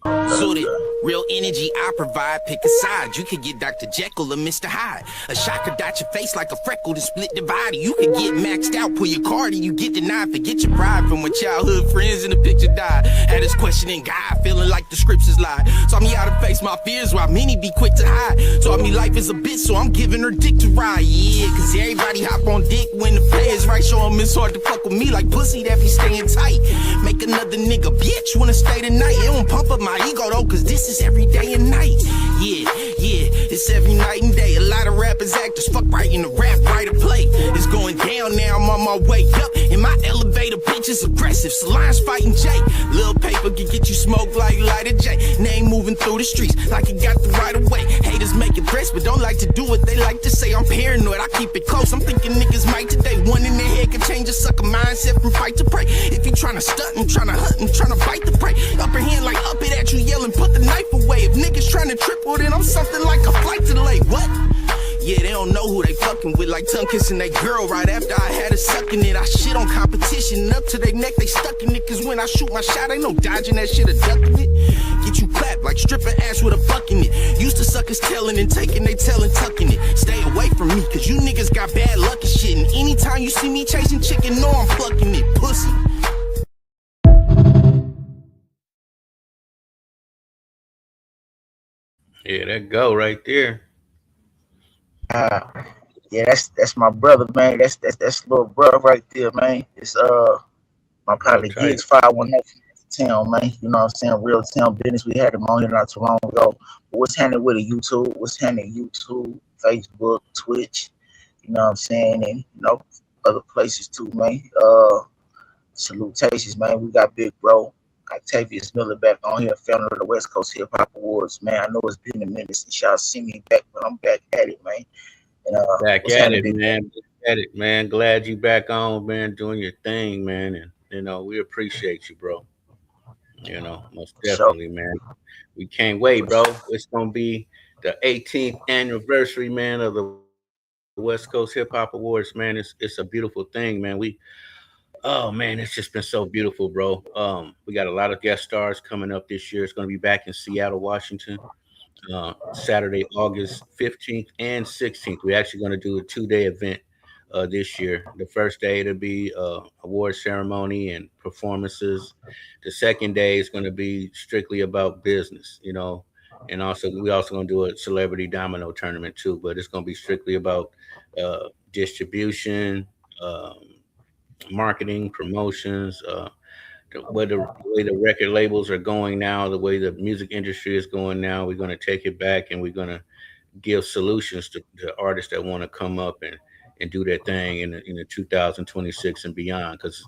Suited, real energy I provide, pick a side. You could get Dr. Jekyll or Mr. Hyde. A shot could dot your face like a freckle to split divide. You could get maxed out, pull your card and you get denied. Forget your pride from when childhood friends in the picture died. Had us questioning God, feeling like the scriptures lie. Taught me how to face my fears while many be quick to hide. Taught me life is a bitch, so I'm giving her dick to ride. Yeah, cause everybody hop on dick when the pay is right. Show 'em it's hard to fuck with me like pussy that be staying tight. Make another nigga bitch wanna stay tonight. It don't pump up my ego though, cause this is every day and night. Yeah, it's every night and day. A lot of rappers, actors, fuck writing the rap, write a play. It's going down now, I'm on my way up. In my elevator, bitch is aggressive. Salon's fighting Jay. Little paper can get you smoked like lighter J. Name moving through the streets like it got the right of way. Haters make it threats, but don't like to do what they like to say. I'm paranoid, I keep it close. I'm thinking niggas might today. One in their head can change a sucker mindset from fight to prey. If you tryna stunt, I'm tryna hunt, I'm tryna bite the prey. Upper hand like up it at you, yelling, put the knife away. If niggas tryna triple, then I'm something like a flight delay. What? Yeah, they don't know who they fucking with, like tongue kissing they girl right after I had her sucking it. I shit on competition, and up to their neck they stuck in it. Cause when I shoot my shot, ain't no dodging that shit or ducking it. Get you clapped like stripping ass with a buck in it. Used to suckers telling and taking, they telling, tucking it. Stay away from me, cause you niggas got bad luck and shit. And anytime you see me chasing chicken, know I'm plucking it, pussy. Yeah, that go right there. Uh, yeah, that's my brother, man. That's little brother right there, man. It's my Real partner tight. Gigs 510 town, man. You know what I'm saying? Real town business. We had him on here not too long ago. But what's happening with the YouTube? What's happening YouTube, Facebook, Twitch, you know what I'm saying? And other places too, man. Salutations, man. We got Big Bro. Got Tavis Miller back on here, founder of the West Coast Hip Hop Awards. Man, I know it's been a minute since y'all see me back, but I'm back at it, man. And Back what's at happening, it, Big Bro? man. Back at it, man. Glad you back on, man, doing your thing, man. And we appreciate you, bro. Most For sure. definitely, man. We can't wait, For bro. sure. It's gonna be the 18th anniversary, man, of the West Coast Hip Hop Awards, man. It's a beautiful thing, man. Oh man, it's just been so beautiful, bro. We got a lot of guest stars coming up this year. It's gonna be back in Seattle, Washington. Saturday, August 15th and 16th. We're actually going to do a 2-day event this year. The first day it'll be award ceremony and performances. The second day is going to be strictly about business, and also we also going to do a celebrity domino tournament too. But it's going to be strictly about distribution, um, marketing, promotions. The way the record labels are going now, the way the music industry is going now, we're going to take it back and we're going to give solutions to artists that want to come up and do their thing in the 2026 and beyond, because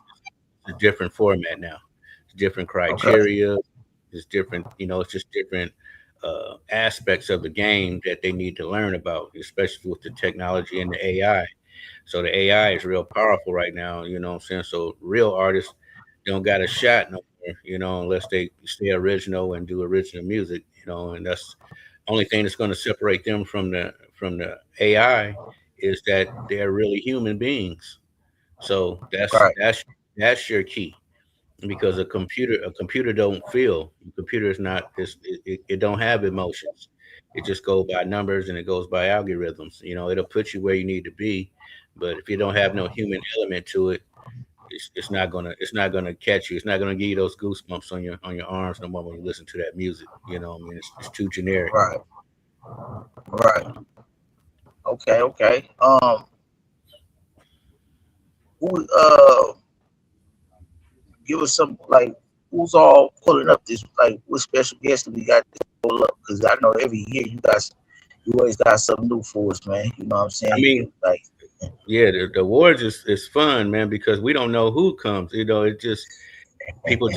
it's a different format now. It's different Okay. criteria. It's different, it's just different aspects of the game that they need to learn about, especially with the technology and the AI. So the AI is real powerful right now, you know what I'm saying? So real artists don't got a shot no more, unless they stay original and do original music, and that's the only thing that's going to separate them from the AI is that they're really human beings. So that's Right. that's that's your key, because a computer don't feel. A computer is not it don't have emotions. It just goes by numbers and it goes by algorithms. It'll put you where you need to be, but if you don't have no human element to it, it's not gonna catch you. It's not gonna give you those goosebumps on your arms no more when you listen to that music. I mean, it's too generic. Right. Right. Okay. Okay. Who give us some like who's all pulling up this like what special guests do we got to pull up? Because I know every year you always got something new for us, man. You know what I'm I saying? mean, Like yeah, the awards is fun, man, because we don't know who comes. It just people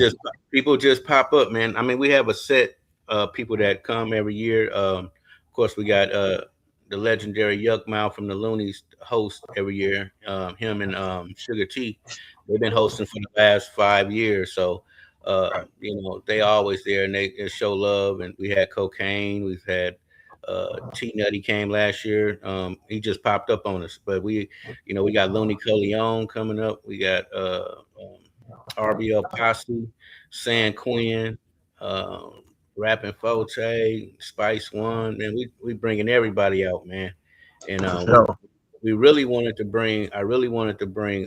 just pop up, man. I mean, we have a set people that come every year. Of course, we got the legendary Yuck Mouth from the Loonies host every year. Him and Sugar T, they've been hosting for the last 5 years. So they always there and they show love. And we had Cocaine, we've had T Nutty came last year. He just popped up on us, but we got Looney Coleon coming up. We got RBL Posse, San Quinn, um, Rapping Forte, Spice One, man. We bringing everybody out, man. And for sure. we really wanted to bring. I really wanted to bring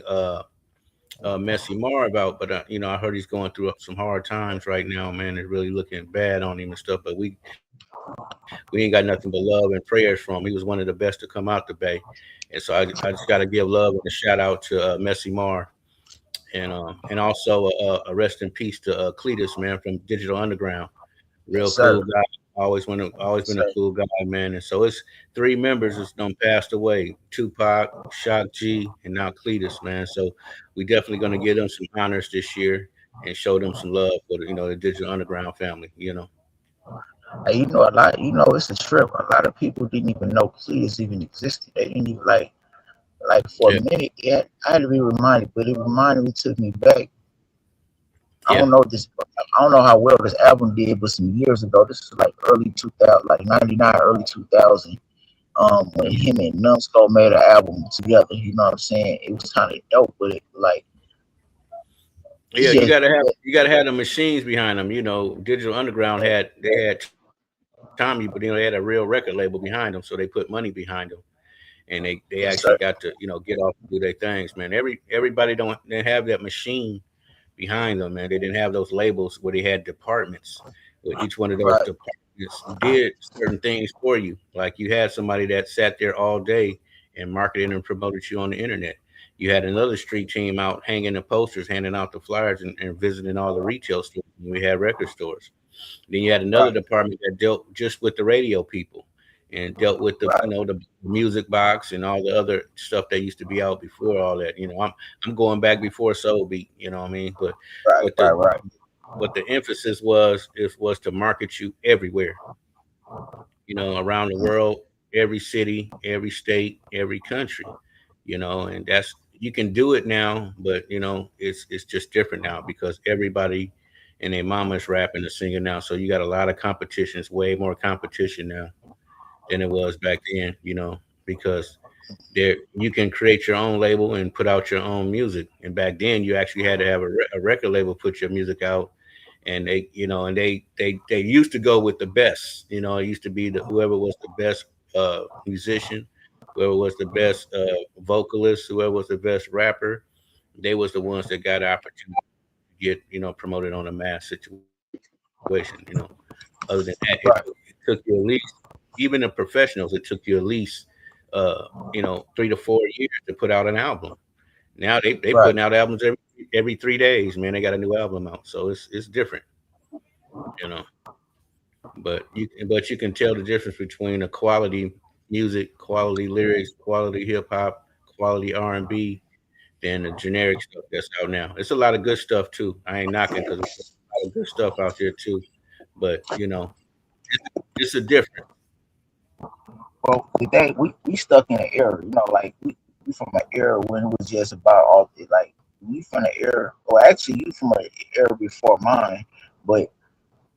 Messy Marv out, but I heard he's going through some hard times right now, man. It's really looking bad on him and stuff. But we ain't got nothing but love and prayers for him. He was one of the best to come out the Bay, and so I just got to give love and a shout out to Messy Marv, and also a rest in peace to Cletus, man, from Digital Underground. Yes, Real cool sir. guy. Always Yes, been a sir. cool guy, man. And so it's three members that's done passed away: Tupac, Shock G, and now Cletus, man. So we definitely gonna give them some honors this year and show them some love for the Digital Underground family. Hey, a lot. It's a trip. A lot of people didn't even know Cletus even existed. They didn't even like for Yeah, a minute. Yeah, I had to be reminded, but it reminded me, took me back. I yeah, don't know this. I don't know how well this album did, but some years ago, this is like early 2000, like 99, early 2000. When mhm. him and Numbskull made an album together, you know what I'm saying? It was kind of dope, but it like Yeah. it's You just gotta have you gotta have the machines behind them. Digital Underground had Tommy, but they had a real record label behind them, so they put money behind them, and they actually got yes, to sir. get off and do their things, man. Everybody don't didn't have that machine behind them, man. They didn't have those labels where they had departments, where each one of those Right, departments did certain things for you. Like you had somebody that sat there all day and marketed and promoted you on the internet. You had another street team out hanging the posters, handing out the flyers, and visiting all the retail stores. We had record stores. Then you had another right, department that dealt just with the radio people and dealt with the right, the music box and all the other stuff that used to be out before all that. I'm going back before Soul Beat, what I mean? But right, what right, the right, what the emphasis was to market you everywhere, around the world, every city, every state, every country, and that's you can do it now, but it's just different now because everybody and their mama is rapping and singing now. So you got a lot of competition. It's way more competition now than it was back then, because there you can create your own label and put out your own music. And back then you actually had to have a record label put your music out, and they used to go with the best. It used to be whoever was the best musician, whoever was the best vocalist, whoever was the best rapper. They was the ones that got the opportunity to get promoted on a mass situation. Other than that, it right, took you at least, even the professionals, it took you at least 3 to 4 years to put out an album. Now they right. putting out albums every 3 days, man. They got a new album out, so it's different, you know. But you can tell the difference between a quality music, quality lyrics, quality hip hop, quality R&B than the generic stuff that's out now. It's a lot of good stuff too. I ain't knocking because there's a lot of good stuff out there too. But it's a difference. Well, today we stuck in an era, like we from an era when it was just about all like we from the era. Well, actually, you from an era before mine, but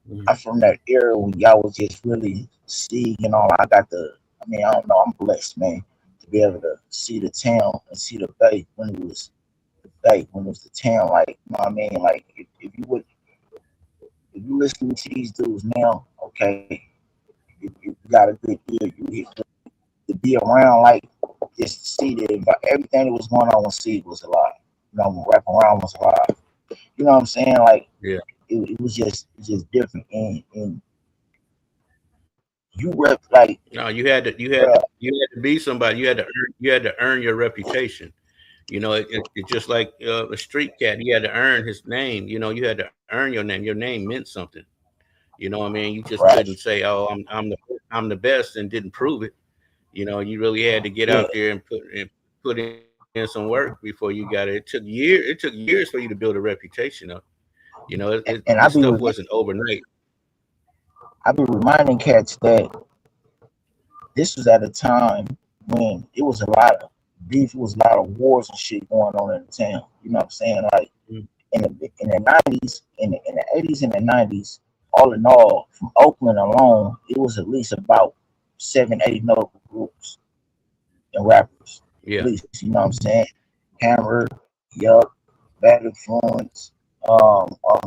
Mhm. I'm from that era when y'all was just really seeing and all. I got the. I mean, I don't know. I'm blessed, man, to be able to see the town and see the bay when it was the bay when it was the town. Like, you know what I mean? Like, if you listen to these dudes now, okay, if you got a good ear, to be around, like, just to see everything that was going on with Seed was alive. When Rap Around was alive. You know what I'm saying? Like, Yeah. it was just different. And you rep like, No, you had to be somebody. You had to earn your reputation. It's just like a street cat. He had to earn his name. You had to earn your name. Your name meant something. You know what I mean? You just couldn't right, say, "Oh, I'm the best," and didn't prove it. You really had to get yeah. out there and put in some work before you got it. It took years for you to build a reputation up. This And stuff wasn't overnight. I be reminding cats that this was at a time when it was a lot of beef, it was a lot of wars and shit going on in the town. You know what I'm saying? Like Mm. in the 90s, in the 80s and the 90s, all in all, from Oakland alone, it was at least about 7, 8 notable groups and rappers. Yeah, At least, you know what I'm saying? Hammer, Yup, Bad Influence,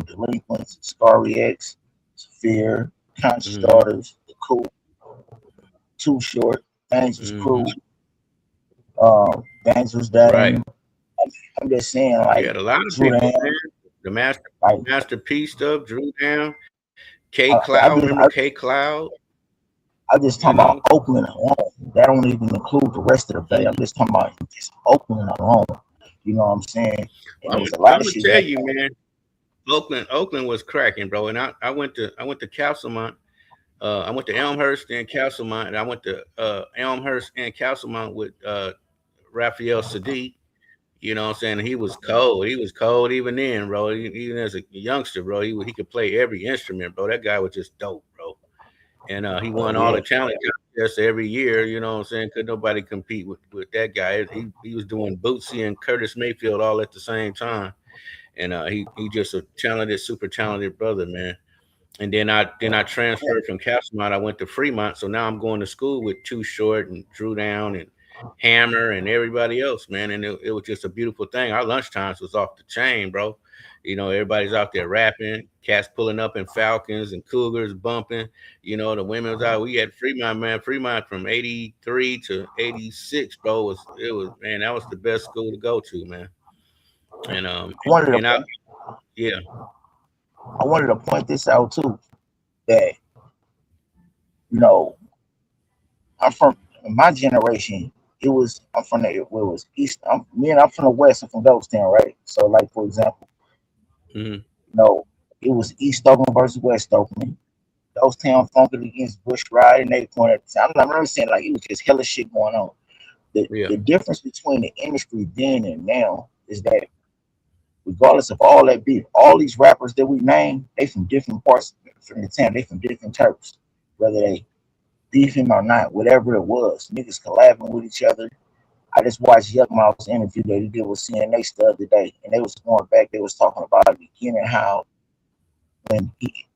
Delinquents, Scarry X, Fear. Conscious Mm-hmm. Daughters, The Coup, Too Short, Dangerous Mm-hmm. Crew, Dangerous Right. Dame. I'm just saying, You like, had a lot of Drew people, Down, man. The like, masterpiece stuff, Drew Down, K I Cloud. just, Remember K Cloud? I just You talking about know. Oakland alone. That don't even include the rest of the Bay. I'm Mhm. just talking about just Oakland alone. You know what I'm saying? And I'm there was a lot I'm of gonna shit tell going you, on. man. Oakland was cracking, bro. And I went to Castlemont. I went to Elmhurst and Castlemont, and I went to Elmhurst and Castlemont with Raphael Sadiq. You know what I'm saying? He was cold. He was cold even then, bro. Even as a youngster, bro, he could play every instrument, bro. That guy was just dope, bro. And he Oh won all yeah, the talent contests every year. You know what I'm saying? Could nobody compete with that guy? He was doing Bootsy and Curtis Mayfield all at the same time, and he just a talented, super talented brother, man. And then I yeah. transferred from Castlemont. I went to Fremont, so now I'm going to school with Too Short and Drew Down and Hammer and everybody else, man. And it was just a beautiful thing. Our lunch times was off the chain, bro. You know, everybody's out there rapping, cats pulling up in Falcons and Cougars bumping. You know, the women was out. We had Fremont, man. Fremont from '83 to '86, bro. It was man, that was the best school to go to, man. And I wanted to and I yeah. I wanted to point this out too. That you know, I'm from my generation. I'm from the where it was East. I'm from the West. I'm from Goldstown, right? So like for example, Mm-hmm. no, it was East Oakland versus West Oakland. Goldstown funking against Bush Ride and Acorn at the time. I'm not saying like it was just hella shit going on. The Yeah. the difference between the industry then and now is that regardless of all that beef, all these rappers that we name, they from different parts from the town. They from different turfs, whether they beefing or not, whatever it was. Niggas collabing with each other. I just watched Yuck Mouth's interview that he did with CNA the other day, and they was going back. They was talking about the beginning how when he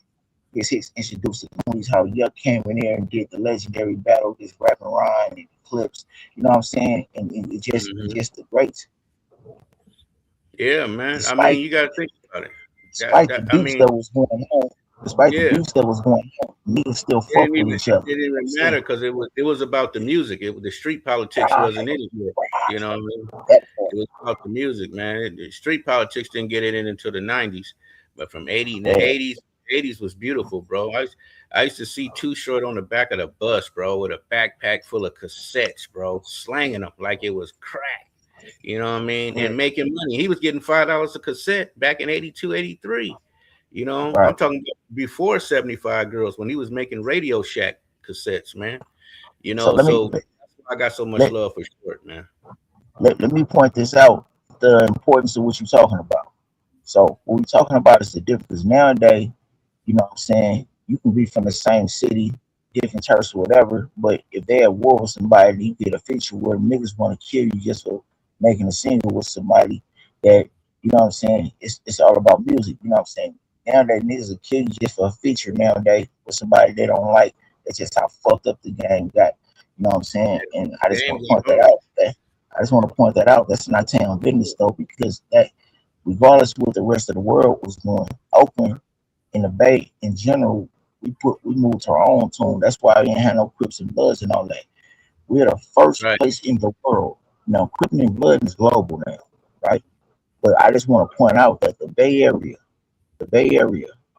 gets his introduced to movies, how Yuck came in there and did the legendary battle, this rapping Ryan and clips. You know what I'm saying? And Mm-hmm. just the greats. Yeah, man. I mean, Despite you got to think about it. despite the I beefs mean, that was going on, despite the yeah, beefs that was going on, niggas still it fuck didn't with even each other. it didn't You know what I'm even saying? matter because it was about the music. The street politics wasn't in it yet. You know what I mean? That part, It was about the music, man. The street politics didn't get it in until the '90s, but from '80 in the yeah, '80s was beautiful, bro. I used to see Too Short on the back of the bus, bro, with a backpack full of cassettes, bro, slanging them like it was crack. You know what I mean? yeah, And making money. He was getting $5 a cassette back in '82, '83. You know, I'm right. talking about before 75 Girls when he was making Radio Shack cassettes, man. You So know, so that's why I got so much let, love for Short, man. let me point this out, the importance of what you're talking about. So what we're talking about is the difference. Nowadays, you know what I'm saying, you can be from the same city, different church or whatever, but if they at war with somebody, you get a feature where niggas want to kill you just for making a single with somebody that, you know what I'm saying, it's all about music, you know what I'm saying. Nowadays niggas will kill you just for a feature nowadays with somebody they don't like. That's just how fucked up the game got. You know what I'm saying? And I just Game want to point went that on. out. I just want to point that out. That's not town business though, because that regardless of what the rest of the world was doing, Oakland in the Bay in general, we moved to our own tune. That's why we ain't had no Crips and Bloods and all that. We're the first Right. place in the world. Now Crips and Blood is global now, right? But I just want to point out that the Bay Area,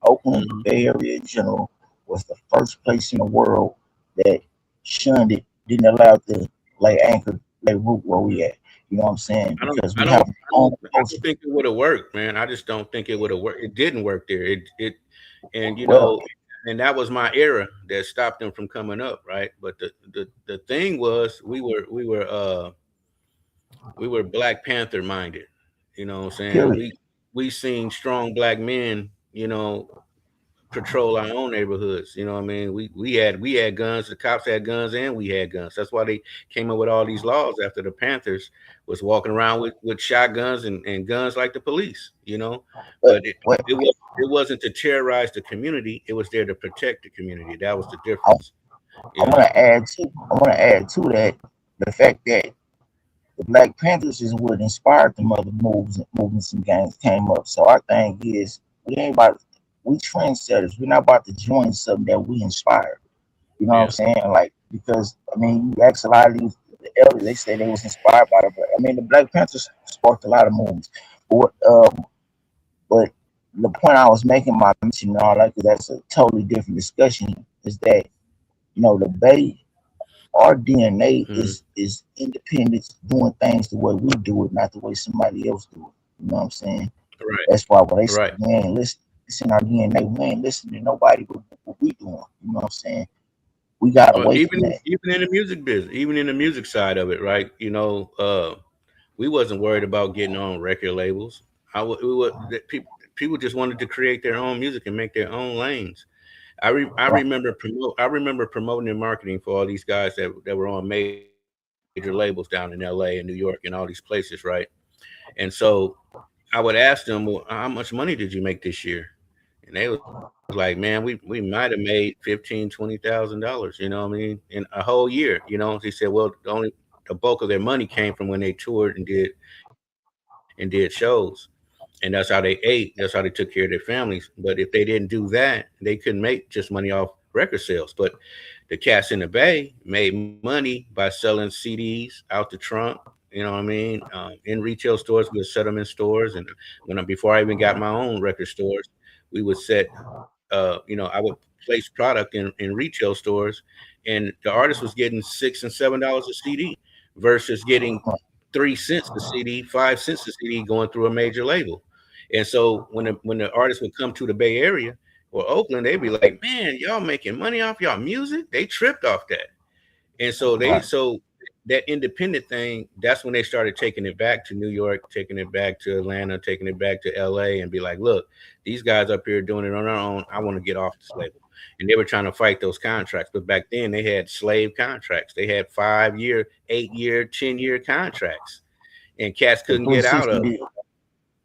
Oakland, the Mhm. Bay Area in general, was the first place in the world that shunned it, didn't allow it to lay anchor, lay root where we at. You know what I'm saying? I don't Because I we don't have I our own don't I culture. don't think it would have worked, man. I just don't think it would have worked. It didn't work there. It and Well, and that was my era that stopped them from coming up, right? But the thing was we were Black Panther minded. You know what I'm saying? period. We seen strong black men, patrol our own neighborhoods. You know what I mean? We had guns, the cops had guns, and we had guns. That's why they came up with all these laws after the Panthers was walking around with shotguns and guns like the police, But But what it wasn't to terrorize the community, it was there to protect the community. That was the I, difference, I you want know. to add to that the fact that the Black Panthers is what inspired the other moves and movements and gangs came up. So our thing is we ain't about we trendsetters. We're not about to join something that we inspire. You know what I'm Yeah. saying? Like, because I mean, you ask a lot of these the elders, they say they was inspired by it, but I mean, the Black Panthers sparked a lot of movements. But but the point I was making by mentioning all that, because that's a totally different discussion, is that the Bay, our DNA Mhm. is independence, doing things the way we do it, not the way somebody else do it. You know what I'm saying? Right. That's why when they say, Right. man, listen, it's in our DNA, we ain't listening to nobody but what we doing. You know what I'm saying? We got Well, away from that. even in the music business, even in the music side of it, right? We wasn't worried about getting on record labels. We were, people just wanted to create their own music and make their own lanes. Right, I remember promoting and marketing for all these guys that were on major labels down in L.A. and New York and all these places, right? And so I would ask them, well, how much money did you make this year? And they was like, man, we might have made 15, 20,000 dollars, you know what I mean, in a whole year. He said, well, the bulk of their money came from when they toured and did shows. And that's how they ate. That's how they took care of their families. But if they didn't do that, they couldn't make just money off record sales. But the cats in the Bay made money by selling CDs out the trunk. You know what I mean? In retail stores, we would set them in stores, and before I even got my own record stores, we would set. I would place product in retail stores, and the artist was getting $6 and $7 a CD versus getting 3 cents a CD, 5 cents a CD going through a major label. And so when the artists would come to the Bay Area or Oakland, they'd be like, "Man, y'all making money off y'all music?" They tripped off that. And right, so that independent thing, that's when they started taking it back to New York, taking it back to Atlanta, taking it back to LA, and be like, look, these guys up here doing it on their own. I want to get off this label. And they were trying to fight those contracts. But back then they had slave contracts. They had 5 year, 8 year, 10 year contracts. And cats the couldn't get out 360 of. deal.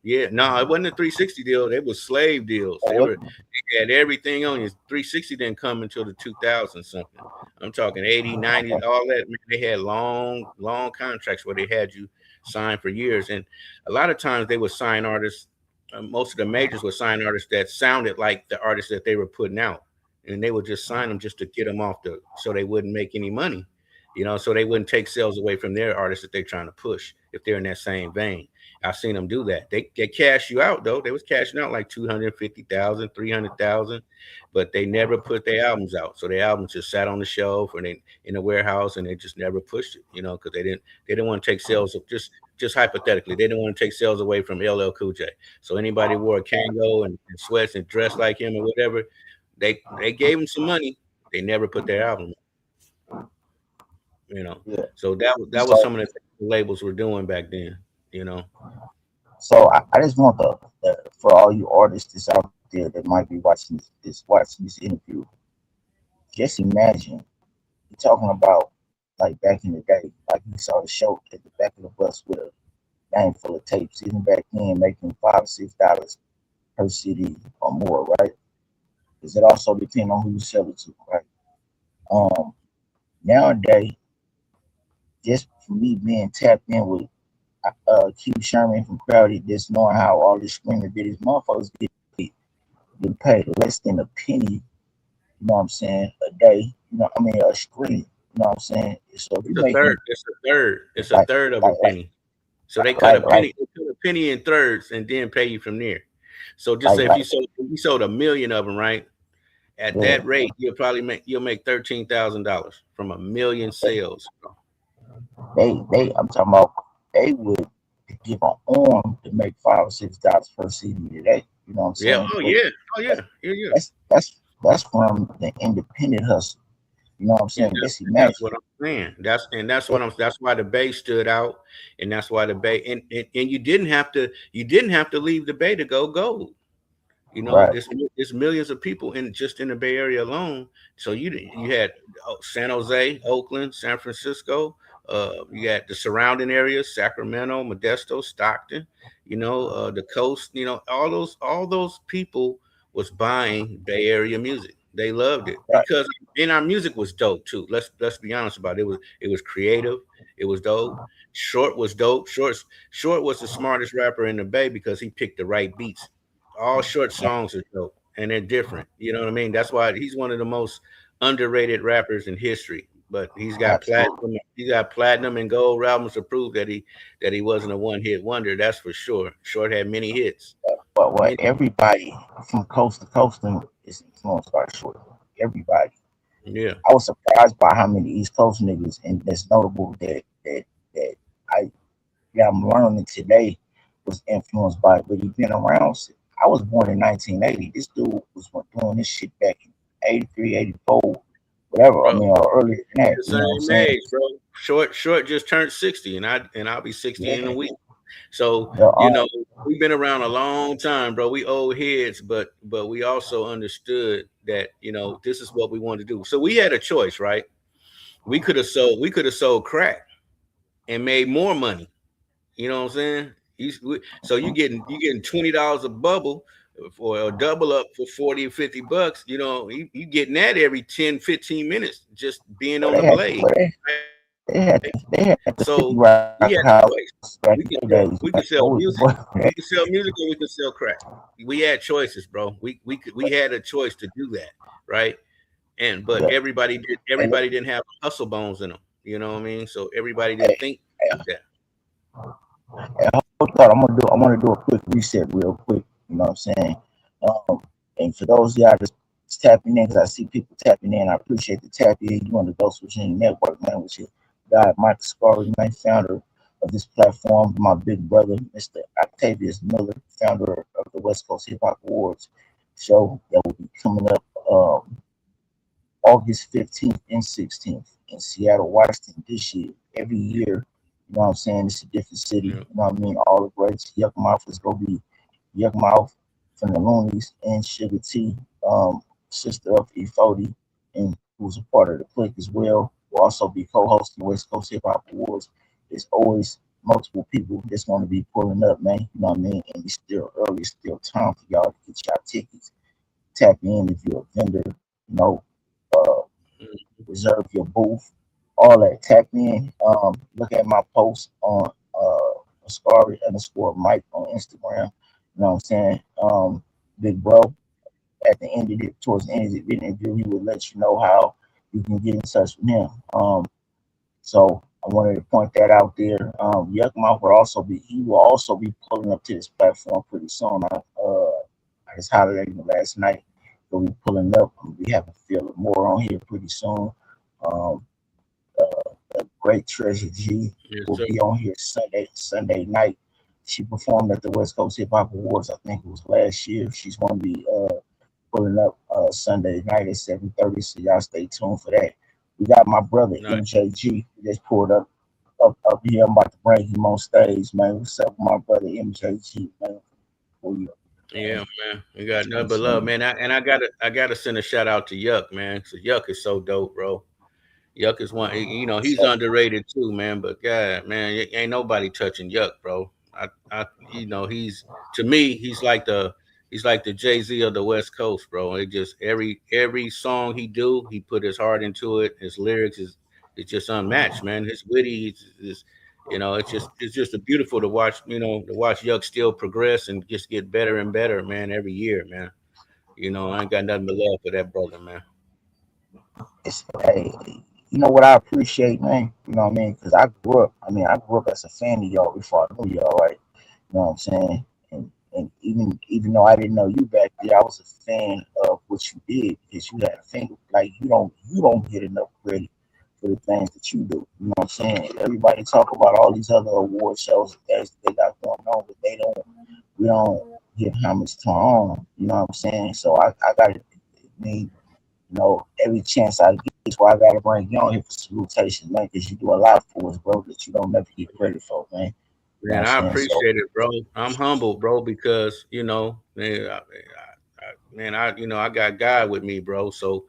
Yeah, no, it wasn't a 360 deal. They was slave deals. Oh, what? They had everything on you. 360 didn't come until the 2000 something. I'm talking 80, 90, Okay, all that. Man, they had long contracts where they had you sign for years. And a lot of times they would sign artists. Most of the majors would sign artists that sounded like the artists that they were putting out, and they would just sign them just to get them off so they wouldn't make any money. So they wouldn't take sales away from their artists that they're trying to push if they're in that same vein. I've seen them do that. They cash you out though. They was cashing out like 250,000, 300,000, but they never put their albums out. So their albums just sat on the shelf or they in the warehouse and they just never pushed it, because they didn't want to take sales of just hypothetically, they didn't want to take sales away from LL Cool J. So anybody wore a Kango and sweats and dressed like him or whatever, they gave him some money. They never put their album, you know. yeah. So that was So some of the things the labels were doing back then, you know. so I just want for all you artists that's out there that might be watching this interview, just imagine you're talking about like back in the day, like you saw the show at the back of the bus with a bag full of tapes, even back then making $5 or $6 per CD or more, right? Because it also depends on who you sell it to, right? Um, Nowadays, just for me being tapped in with Q Sherman from Crowded, just knowing how all this screaming videos, motherfuckers get paid less than a penny, you know what I'm saying, a day, I mean, a stream, you know what I'm saying? So if you're It's a third. making It's a third. It's a like, third of a like, like, penny. So they cut a like, like, penny. They cut a penny in thirds and then pay you from there. So just like, say like, if you sold 1 million of them, right? At yeah, that rate, you'll make $13,000 from 1 million sales. I'm talking about, they would give an arm to make $5 or $6 per CD today, you know what I'm Yeah. saying? Oh But yeah. Oh that's, yeah. Yeah. Yeah. that's from the independent hustle, you know what I'm And saying? that's Just and that's imagine. what I'm saying. That's why the Bay stood out, and that's why the Bay and you didn't have to leave the Bay to go gold. Right, It's millions of people in the Bay Area alone. So you had San Jose, Oakland, San Francisco. You had the surrounding areas: Sacramento, Modesto, Stockton. The coast. All those people was buying Bay Area music. They loved it right, because and our music was dope too. Let's be honest about it. It was creative. It was dope. Short was dope. Short was the smartest rapper in the Bay because he picked the right beats. All short songs are dope. and they're different. You know what I mean? That's why he's one of the most underrated rappers in history. But Absolutely. he's got platinum and gold albums to prove that he wasn't a one hit wonder. That's for sure. Short had many hits. But what Many, everybody from coast to coast is influenced by Short. Everybody. yeah, I was surprised by how many East Coast niggas, and that's notable that I yeah, I'm learning today was influenced by, but he been around. I was born in 1980. This dude was doing this shit back in 83, 84, whatever. I bro. mean, or earlier than We that. the You know what I'm same saying? age, bro. Short just turned 60, and I'll be 60 in a Yeah. week. So, The, you know, we've been around a long time, bro. We old heads, but we also understood that, you know, this is what we wanted to do. So we had a choice, right? We could have sold crack and made more money. You know what I'm saying? So you getting $20 a bubble for a double up for 40 or 50 bucks. You know, you getting that every 10, 15 minutes just being well, on the blade. Right? they had the So 50 we rock had a house choice. back in the days. We could Man. sell What was music. the We could sell music or we could sell crack. We had choices, bro. We had a choice to do that, right? And but yeah. And everybody didn't have hustle bones in them. You know what I mean? So everybody hey, didn't think like that. hey, hold on, I want to do a quick reset real quick. You know what I'm saying? Um, and for those of y'all that's tapping in, because I see people tapping in, I appreciate the tap in. You on the Ghost Machine Network, man, which is God, Michael Scarry, man, founder of this platform, my big brother, Mr. Octavius Miller, founder of the West Coast Hip Hop Awards show that will be coming up August 15th and 16th in Seattle, Washington this year. Every year, you know what I'm saying? It's a different city. Yeah. You know what I mean? All the greats. Yuck Mouth is going to be Yuck Mouth from the Loonies and Sugar T, sister of E40, and who's a part of the clique as well. Will also be co-hosting West Coast Hip Hop Awards. There's always multiple people that's going to be pulling up, man. You know what I mean? And it's still early, it's still time for y'all to get y'all tickets. Tap in if you're a vendor, you know, uh, reserve your booth, all that. Tap in. Look at my post on Ascari underscore Mike on Instagram. You know what I'm saying? Big bro, at the end of it, towards the end of the interview, he would let you know how you can get in touch with him. So I wanted to point that out there. Yuckmouth will also be pulling up to this platform pretty soon. I just hollered at him last night. He'll be pulling up. We have a feel more on here pretty soon. Um, Great Treasure G Yes, will sir. be on here Sunday night. She performed at the West Coast Hip Hop Awards. I think it was last year. She's going to be pulling up Sunday night at 7:30. So y'all stay tuned for that. We got my brother Nice. MJG. He just pulled up here. I'm about to bring him on stage, man. What's up, my brother MJG, man? For you, Yeah, man. man. We What got you nothing been but love, saying? man. I gotta send a shout out to Yuck, man. So Yuck is so dope, bro. Yuck is one. You know, he's So, underrated too, man. But God, man, ain't nobody touching Yuck, bro. You know, he's to me, he's like the Jay Z of the West Coast, bro. It just every song he do, he put his heart into it. His lyrics is it's just unmatched, man. His witty is you know, it's just a beautiful to watch. You know, to watch Yuck still progress and just get better and better, man, every year, man. You know, I ain't got nothing but love for that brother, man. hey, you know what I appreciate, man? You know what I mean? Because I grew up as a fan of y'all before I knew y'all, right? You know what I'm saying? And even though I didn't know you back there, I was a fan of what you did because you had a finger. Like you don't get enough credit for the things that you do. You know what I'm saying? Everybody talk about all these other award shows that they got going on, but we don't give homage to our own. You know what I'm saying? So I got to need every chance I get. That's why I gotta bring you on here for salutation, man, because you do a lot for us, bro, that you don't never get credit for, man. You know what Man, I'm I saying? So appreciate it, bro. I'm humble, bro, because you know, man, you know, I got God with me, bro. So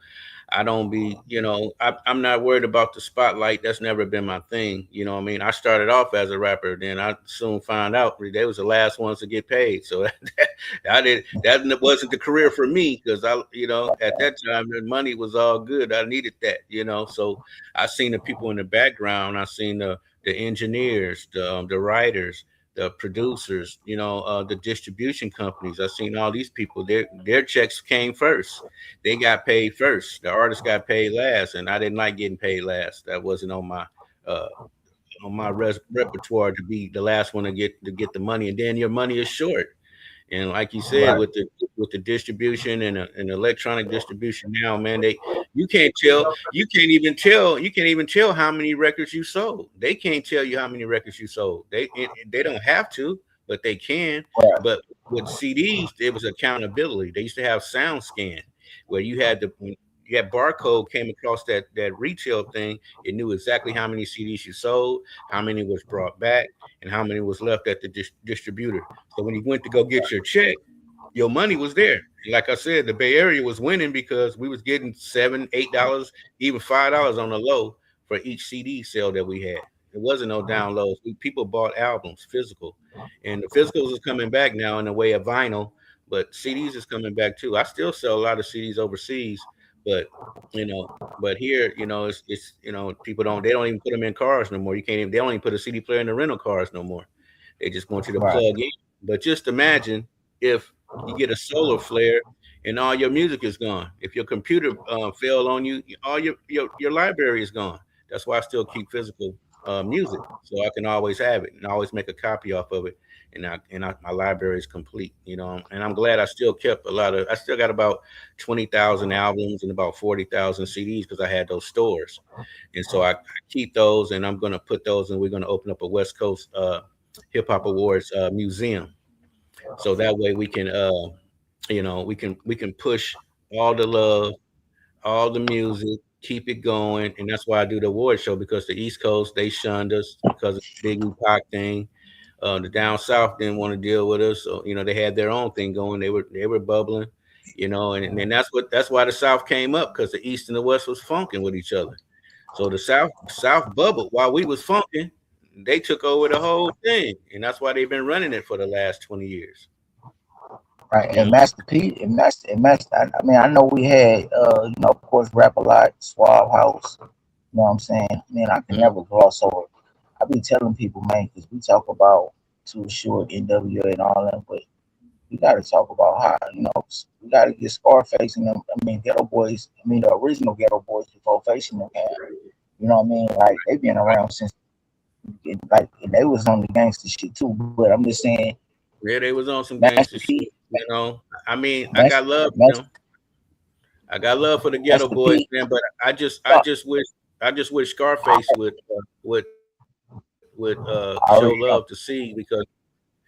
I don't be, you know, I'm not worried about the spotlight. That's never been my thing. You know what I mean? I started off as a rapper, then I soon found out they was the last ones to get paid. So that wasn't the career for me because you know, at that time the money was all good. I needed that, you know. So I seen the people in the background. I seen the engineers, the writers, the producers, the distribution companies. I've seen all these people. Their checks came first. They got paid first. The artist got paid last, and I didn't like getting paid last. That wasn't uh, on my repertoire to be the last one to get the money, and then your money is short. And like you said, Right. with the distribution and electronic distribution now, man, you can't even tell how many records you sold. They can't tell you how many records you sold. They don't have to, but they can. Right. But with CDs, it was accountability. They used to have sound scan where you had barcode came across that retail thing. It knew exactly how many CDs you sold, how many was brought back, and how many was left at the distributor. So when you went to go get your check, your money was there. Like I said, the Bay Area was winning because we was getting $7, $8, even $5 on the low for each CD sale that we had. It wasn't no downloads. People bought albums, physical, and the physicals is coming back now in the way of vinyl, but CDs is coming back too. I still sell a lot of CDs overseas, but you know, but here, it's people don't even put them in cars no more. You can't even, they don't even put a CD player in the rental cars no more. They just want you to Right. plug in. But just imagine if you get a solar flare and all your music is gone. If your computer fell on you, all your library is gone. That's why I still keep physical music, so I can always have it and always make a copy off of it. My library is complete, And I'm glad I still kept a lot of. I still got about 20,000 albums and about 40,000 CDs because I had those stores, and so I keep those, and I'm going to put those, and we're going to open up a West Coast Hip Hop Awards museum, so that way we can push all the love, all the music, keep it going, and that's why I do the award show, because the East Coast, they shunned us because of the Biggie Pac thing. The down south didn't want to deal with us, so they had their own thing going. They were bubbling, and that's why the South came up, because the East and the West was funking with each other. So the South bubbled while we was funking. They took over the whole thing, and that's why they've been running it for the last 20 years. Right. You And know, Master P and Master. I mean, I know we had, of course, Rap a Lot, Swab House. You know what I'm saying? Man, I can Mhm. never gloss over. I be telling people, man, because we talk about Too Short, NWA, and all that, but we got to talk about how, we got to get Scarface and them. I mean, Ghetto Boys. I mean, the original Ghetto Boys before facing them. You know what I mean? Like they been around since, like, and they was on the gangster shit too. But I'm just saying, Yeah, they was on some Master gangster P, shit. I mean, I Master, got love for Master, them. I got love for the Ghetto Master Boys, P. man. But I just, I No, just wish, I just wish Scarface would show love I to already see, know.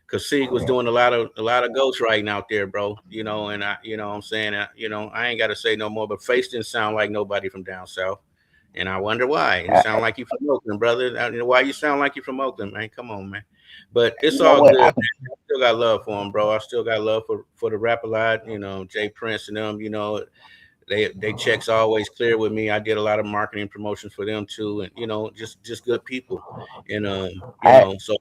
because Sig was doing a lot of ghost writing out there, bro. And what I'm saying, I ain't got to say no more. But Face didn't sound like nobody from down south, and I wonder why. It I, sound like you from Oakland, brother. Why you sound like you from Oakland, man? Come on, man. But it's you know all what? good. I still got love for him, bro. I still got love for the rap a lot. Jay Prince and them. They checks always clear with me. I did a lot of marketing promotions for them too, and just good people. And I, so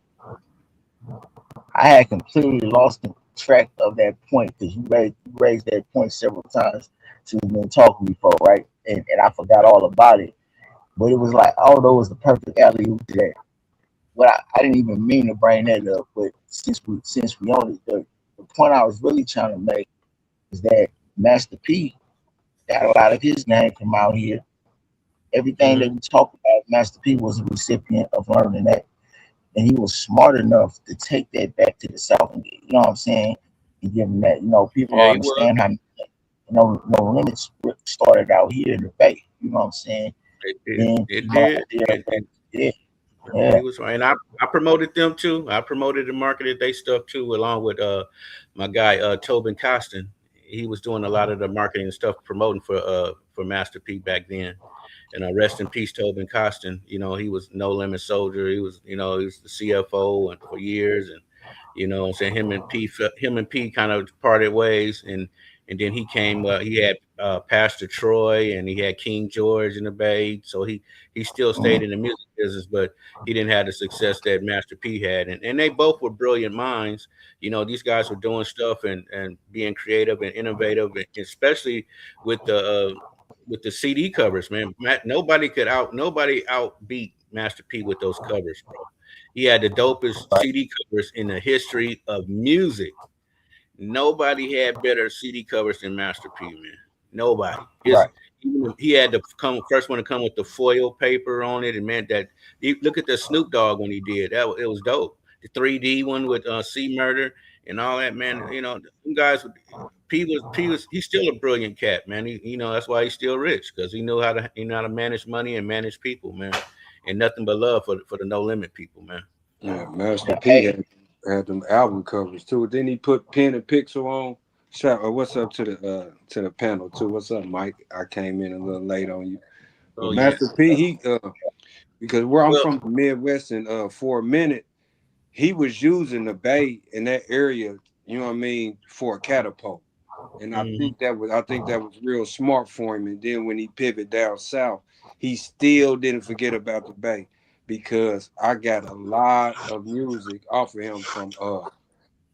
I had completely lost the track of that point because you raised that point several times to me talking before, right? And I forgot all about it. But it was like, although it was the perfect alley oop to that. But I didn't even mean to bring that up. But since we on it, the point I was really trying to make is that Master P got a lot of his name from out here. Everything mhm. that we talk about, Master P was a recipient of learning that, and he was smart enough to take that back to the South. And, you know what I'm saying? And give them that. People Yeah, don't he was. understand how no limits started out here in the Bay. You know what I'm saying? It did. Then It did. And yeah, he yeah. was right. And I promoted them too. I promoted and marketed they stuff too, along with my guy Tobin Costin. He was doing a lot of the marketing and stuff, promoting for Master P back then. And rest in peace, Tobin Costin. He was No Limit Soldier. He was the CFO and for years, and I'm saying him and P kind of parted ways, and then he came. He had Pastor Troy, and he had King George in the Bay. So he still stayed Mhm. in the music business, but he didn't have the success that Master P had, and they both were brilliant minds. These guys were doing stuff and being creative and innovative, and especially with the CD covers, man. Nobody outbeat Master P with those covers, bro. He had the dopest CD covers in the history of music. Nobody had better CD covers than Master P, man. Nobody. His Right. he had to come first one to come with the foil paper on it. It meant that you look at the Snoop Dogg when he did that. It was dope. The 3D one with C Murder and all that, man. You know, them guys. P was he's still a brilliant cat, man. That's why he's still rich because he knew how to manage money and manage people, man. And nothing but love for the No Limit people, man. Yeah, Master P Hey, had them album covers too. Then he put pen and pixel on. Shout, what's up to the panel too? What's up, Mike? I came in a little late on you, but Oh yeah. Master P, he because where I'm Well, from, the Midwest, and for a minute he was using the Bay in that area. You know what I mean, for a catapult. And mhm. I think that was real smart for him. And then when he pivoted down south, he still didn't forget about the Bay because I got a lot of music off of him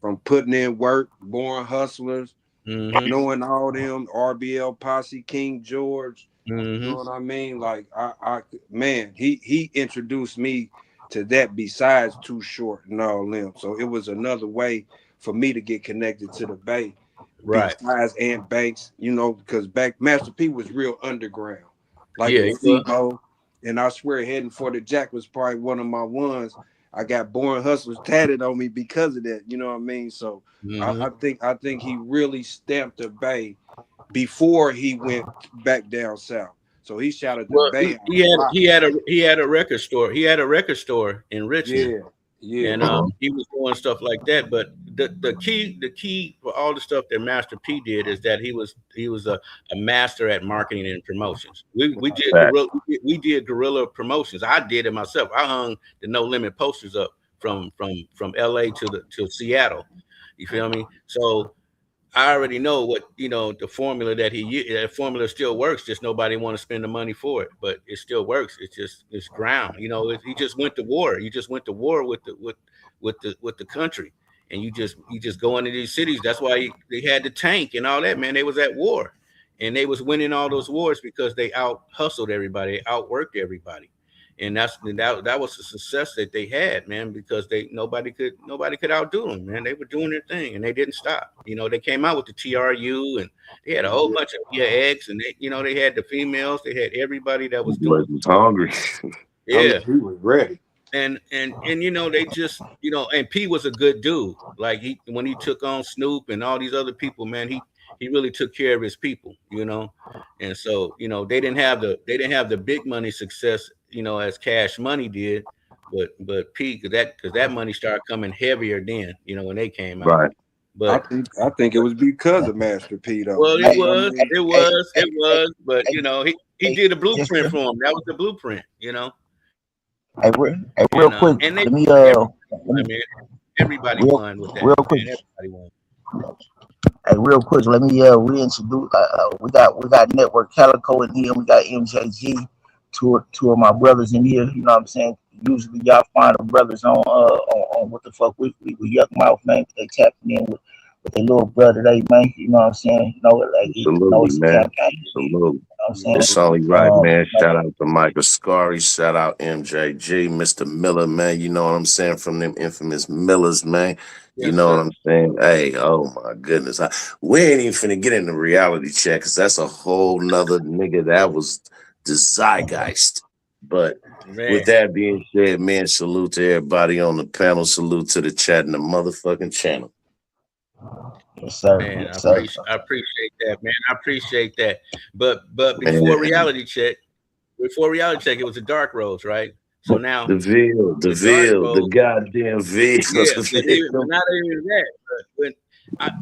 from putting in work, Born Hustlers, Mhm. knowing all them, RBL Posse, King George. You know Mhm. what I mean? Like I man, he introduced me to that besides Too Short and all them. So it was another way for me to get connected to the Bay Right. besides Ant Banks, you know, because back Master P was real underground, like Yeah, with it was. Sebo. And I swear Heading for the Jack was probably one of my ones. I got Born Hustlers tatted on me because of that. You know what I mean? So Mhm. I think he really stamped the Bay before he went back down south. So he shouted the Well, Bay he, out he a had lot. he had a he had a record store. He had a record store in Richmond, Yeah, yeah, and he was doing stuff like that. But the key for all the stuff that Master P did is that he was a master at marketing and promotions. We did Fact. guerrilla promotions. I did it myself. I hung the No Limit posters up from L.A. to Seattle. You feel me? So I already know what the formula that formula still works. Just nobody want to spend the money for it, but it still works. It's ground. He just went to war. You just went to war with the country, and you just go into these cities. That's why they had the tank and all that. Man, they was at war, and they was winning all those wars because they out hustled everybody, outworked everybody. And that was the success that they had, man, because nobody could outdo them, man. They were doing their thing and they didn't stop. They came out with the TRU and they had a whole bunch of eggs and they had the females, they had everybody that was doing Boys was hungry. I mean yeah. he was ready. And they just and P was a good dude. Like when he took on Snoop and all these other people, man, he really took care of his people. And so they didn't have the big money success, as Cash Money did, but P, because that money started coming heavier then, when they came out. Right. But I think it was because of Master P though. well, You it hey, know what I was, mean? it hey, was, hey, it hey, was, but hey, he hey, did a just blueprint real, for him. That was the blueprint. real And quick. and they Let me everybody let me won, man. Everybody real won with that, real quick. man. Everybody won. Hey, real quick. Let me reintroduce. We got Network Calico in here. We got MJG. Two of my brothers in here. You know what I'm saying? Usually y'all find the brothers on what the fuck we yuck mouth, man. They tapping in with their little brother, they man. You know what I'm saying? Absolutely, It's a man. campaign. You Absolutely. know what I'm Yeah, saying? It's only right, man. You know, Shout out to Michael Scary. Shout out MJG, Mr. Miller, man. You know what I'm saying? From them infamous Millers, man. You Yes, know what sir. I'm saying? Hey, oh my goodness. We ain't even finna get into reality check because that's a whole nother nigga that was the zeitgeist. But with Man, that being said, man, salute to everybody on the panel. Salute to the chat and the motherfucking channel. yes sir, man, I yes sir. appreciate I appreciate that, man. I appreciate that. But Man, before reality check, it was the dark roads, right? So now The the dark veil, the road, goddamn veil, yeah, but the not even that. But when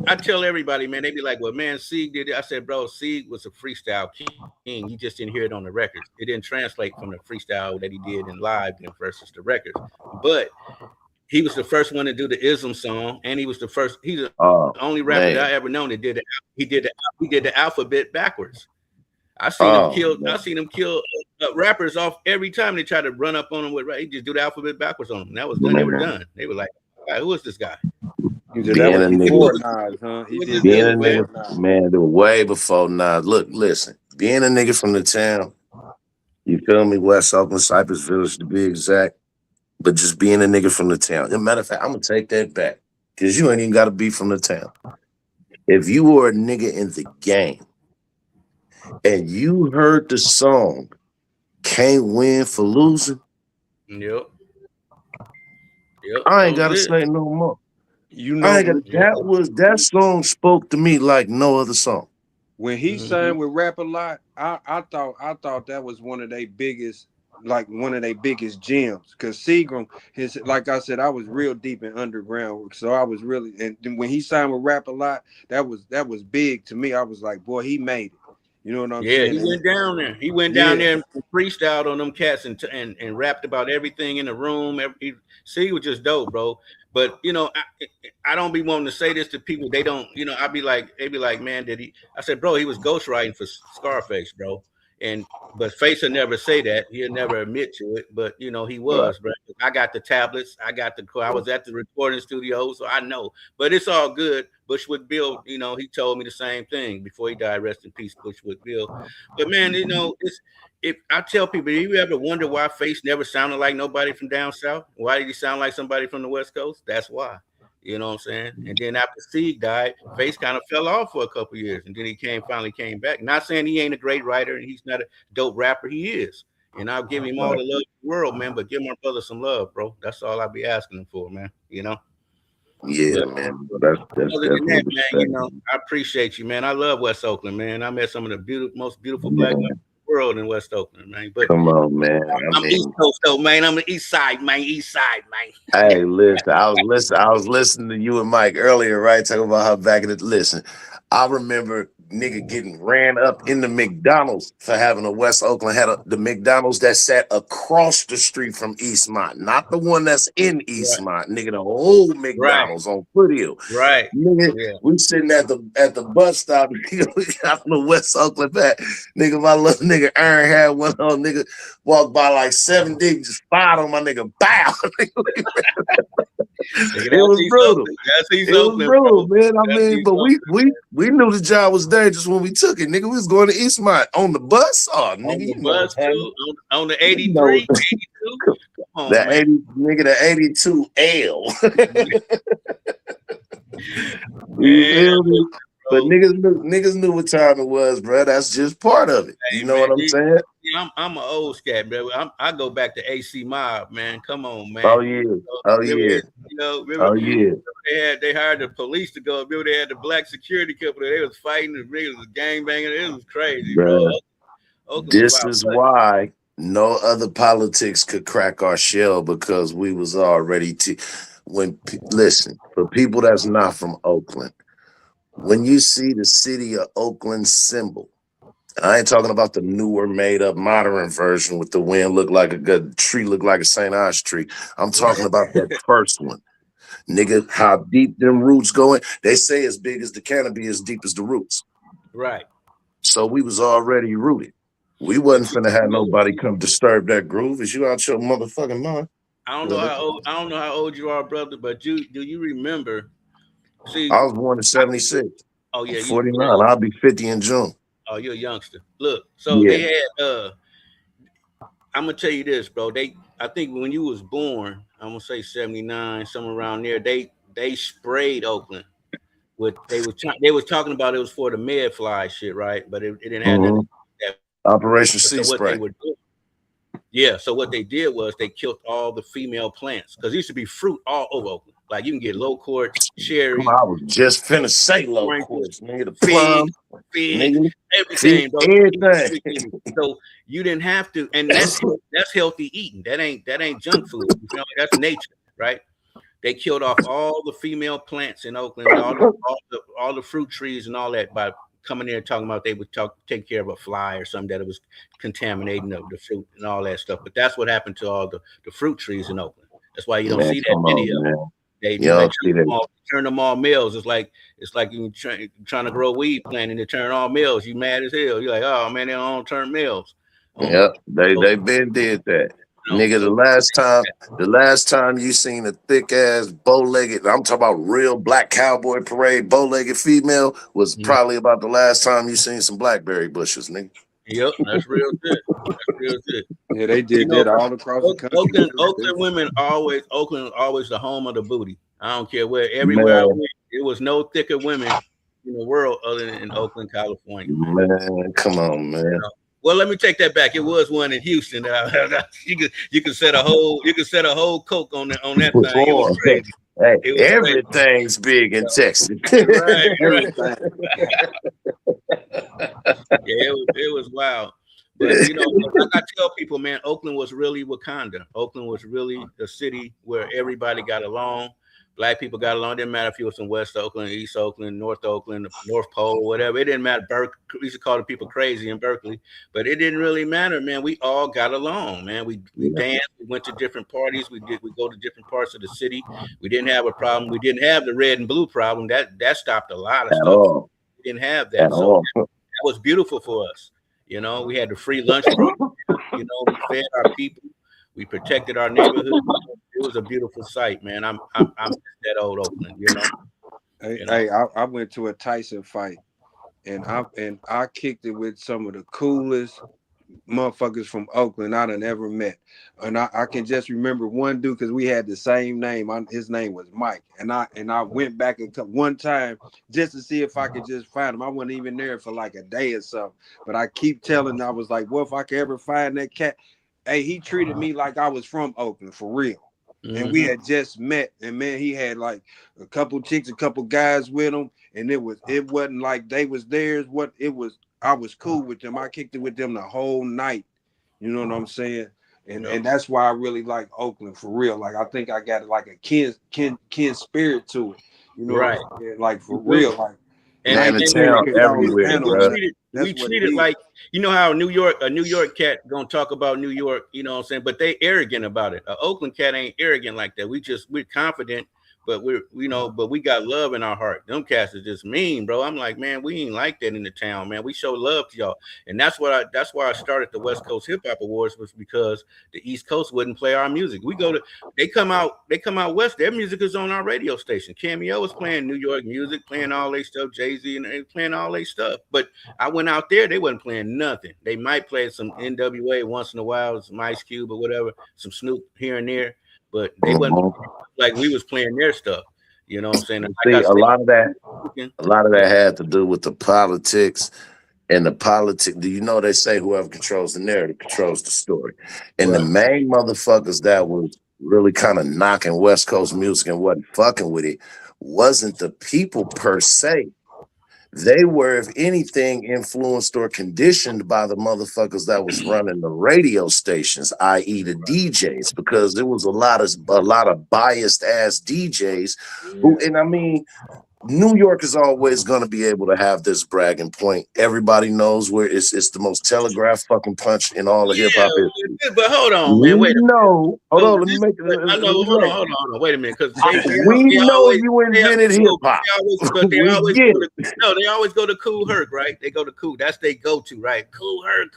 I tell everybody, man, they be like, "Well, man, Sieg did it." I said, "Bro, Sieg was a freestyle king. You just didn't hear it on the records. It didn't translate from the freestyle that he did in live then versus the records. But he was the first one to do the Islam song, and he was the first. He's the only oh rapper that I ever known man, that did it. He did the alphabet backwards. I oh seen him man, kill rappers off every time they tried to run up on him with. He just do the alphabet backwards on them. That was done. They were man. done. They were like, "All right, who is this guy?" he said that Being was a He nigga, before was Nas, huh? He he was did just being that a good, man. nigga, before Nas. man, they were way before now. Look, listen, being a nigga from the town, you feel me? West Oakland, Cypress Village to be exact. but just being a nigga from the town. As a matter of fact, I'm gonna take that back because you ain't even got to be from the town. If you were a nigga in the game and you heard the song "Can't Win for Losing," Yep. Yep. I That ain't was gotta it. say no more. You I know, ain't got that song spoke to me like no other song. when he Mm-hmm. signed with Rap a Lot, I thought that was one of their biggest, like one of their biggest gems. Cause Seagram, his, like I said, I was real deep in underground, so I was really, and then when he signed with Rap a Lot, that was big to me. I was like, boy, he made it. You know what I'm Yeah, saying? he And went down there. He went down yeah, there and freestyled on them cats and rapped about everything in the room. See, he was just dope, bro. But I don't be wanting to say this to people. They don't, I be like, they be like, man, did he? I said, bro, he was ghostwriting for Scarface, bro. And but Face will never say that. He'll never admit to it. But he Right. was, bro. I got the tablets. I was at the recording studio, so I know. But it's all good. Bushwick Bill, he told me the same thing before he died. Rest in peace, Bushwick Bill. But man, it's if I tell people, do you ever wonder why Face never sounded like nobody from down south? Why did he sound like somebody from the West Coast? That's why. You know what I'm saying? And then after Sieg died, Face kind of fell off for a couple years, and then he finally came back. Not saying he ain't a great writer and he's not a dope rapper, he is. And I'll give him all Right. the love in the world, man. But give my brother some love, bro. That's all I'll be asking him for, man. Yeah, But man. But that's other than definitely that, man, respect. I appreciate you, man. I love West Oakland, man. I met some of the most beautiful black women Man, in the world in West Oakland, man. But come on, man. I I'm East mean, Coast though, man. I'm the East Side, man. East Side, man. hey, listen. I was listening to you and Mike earlier, right? Talking about how back in the listen. I remember nigga getting ran up in the McDonald's for having a West Oakland the McDonald's that sat across the street from Eastmont, not the one that's in Right, Eastmont, nigga. The whole right, McDonald's on Foothill. right. Nigga, Yeah, we sitting at the bus stop. Nigga, we got on the West Oakland back. Nigga, my little nigga Aaron had one on. Nigga walked by like 7 niggas, just fired on my nigga. Bow. nigga, It was brutal. That's East It was Oakland, brutal, bro. man. I That's mean, East but we Oakland. we we knew the job was dangerous when we took it, nigga. We was going to Eastmont on the bus. Oh, nigga, On the you know what's bus happening. too, on the You know 83, 82. Come on, the man. 80 nigga, the 82 L. You Man, feel me? But bro. niggas knew what time it was, bro. That's just part of it. You Hey, know man. what I'm saying? I'm an old scat, bro. I go back to AC Mob, man. Come on, man. Oh yeah. Oh Remember, yeah. remember Oh yeah. they hired the police to go. Remember they had the black security company. They was fighting. The niggas was gang banging. It was crazy, bro. Bruh. Oakland was This wild. is why no other politics could crack our shell because we was already listen, for people that's not from Oakland, when you see the city of Oakland symbol, I ain't talking about the newer made up modern version with the wind look like a good tree, look like a St. Ange tree. I'm talking about that first one. Nigga, how deep them roots going. They say as big as the canopy, as deep as the roots. Right. So we was already rooted. We But wasn't finna have nobody come disturb that groove. Is you out your motherfucking mind? I don't know how old you are, brother, but do you remember? See, I was born in 76. oh I'm yeah, 49. I'll be 50 in June. oh, you're a youngster. Look, so Yeah. they had I'm gonna tell you this, bro. I think when you was born, I'm gonna say 79, somewhere around there, they sprayed Oakland with they was talking about it was for the med fly shit, right? But it didn't have nothing to Mhm. do with that. Operation So Sea what they Spray. were doing, yeah. So what they did was they killed all the female plants because there used to be fruit all over Oakland. Like you can get low court, Come cherry, on, I was just finna say low oranges, course, nigga. The fig, plum, figs, nigga. everything, bro. Everything. So you didn't have to, and that's healthy eating. That ain't junk food. You feel me? That's nature, right? They killed off all the female plants in Oakland, all the fruit trees and all that by coming there talking about they would take care of a fly or something that it was contaminating the fruit and all that stuff. But that's what happened to all the fruit trees in Oakland. That's why you don't Man, see that come many of on, them. man. They You they don't see that. turn them all males. It's like you trying to grow weed plant and they turn all males. You mad as hell. You're like, oh man, they don't turn males. Yep, So, they been did that. Nigga, so the last time you seen a thick ass bow-legged, I'm talking about real black cowboy parade bow-legged female was probably about the last time you seen some blackberry bushes, nigga. Yep, that's real good. That's real good. Yeah, they did that all across the country. Oakland women Oakland was always the home of the booty. I don't care where. Everywhere I Man, went, there was no thicker women in the world other than in Oakland, California, man. man, come on, man. Well, let me take that back. It was one in Houston. You could set a whole Coke on that thing. It was Boy, crazy. hey, It was crazy. everything's big in Texas. Right. Everything. Yeah, it was wild. But like I tell people, man, Oakland was really Wakanda. Oakland was really a city where everybody got along. Black people got along. It didn't matter if you was from West Oakland, East Oakland, North Oakland, North Pole, whatever. It didn't matter. We used to call the people crazy in Berkeley, but it didn't really matter, man. We all got along, man. We danced. We went to different parties. We go to different parts of the city. We didn't have a problem. We didn't have the red and blue problem. That stopped a lot of At stuff. all. We didn't have At that. So all. that was beautiful for us. We had the free lunch program. We fed our people. We protected our neighborhood. It was a beautiful sight, man. I'm that old Oakland, Hey, I went to a Tyson fight, and I kicked it with some of the coolest motherfuckers from Oakland I done ever met. And I can just remember one dude because we had the same name. His name was Mike. And I went back one time just to see if I could just find him. I wasn't even there for like a day or something. But I keep telling, I was like, well, if I could ever find that cat. Hey, he treated me like I was from Oakland for real. Mm-hmm. And we had just met, and man, he had like a couple chicks, a couple guys with him, and it wasn't like they was theirs. I was cool with them. I kicked it with them the whole night. You know what I'm saying? And that's why I really like Oakland for real. Like I think I got like a kin spirit to it. Right? Like for real. Like and the town everywhere, bro. We treated like how a New York cat gonna talk about New York, you know what I'm saying? But they arrogant about it. An Oakland cat ain't arrogant like that. We're confident, but but we got love in our heart. Them cats is just mean, bro. I'm like, man, we ain't like that in the town, man. We show love to y'all, and that's why I started the West Coast Hip Hop Awards, was because the East Coast wouldn't play our music. They come out west. Their music is on our radio station. Cameo was playing New York music, playing all their stuff. Jay-Z and they playing all their stuff. But I went out there, they wasn't playing nothing. They might play some NWA once in a while, some Ice Cube or whatever, some Snoop here and there. But they wasn't like we was playing their stuff. You know what I'm saying? See, a lot of that had to do with the politics. And the politics, do you know they say whoever controls the narrative controls the story? And the main motherfuckers that was really kind of knocking West Coast music and wasn't fucking with it wasn't the people per se. They were, if anything, influenced or conditioned by the motherfuckers that was running the radio stations, i.e. the DJs, because there was a lot of biased ass DJs who, and I mean, New York is always going to be able to have this bragging point. Everybody knows where it's the most telegraphed fucking punch in all of hip hop history. But hold on, man. Wait a minute. Hold on. Let me make it. I know. Hold on. Wait a minute, because we know you invented hip hop. They always go to Cool Herc, right? They go to Cool. That's they go to, right? Cool Herc.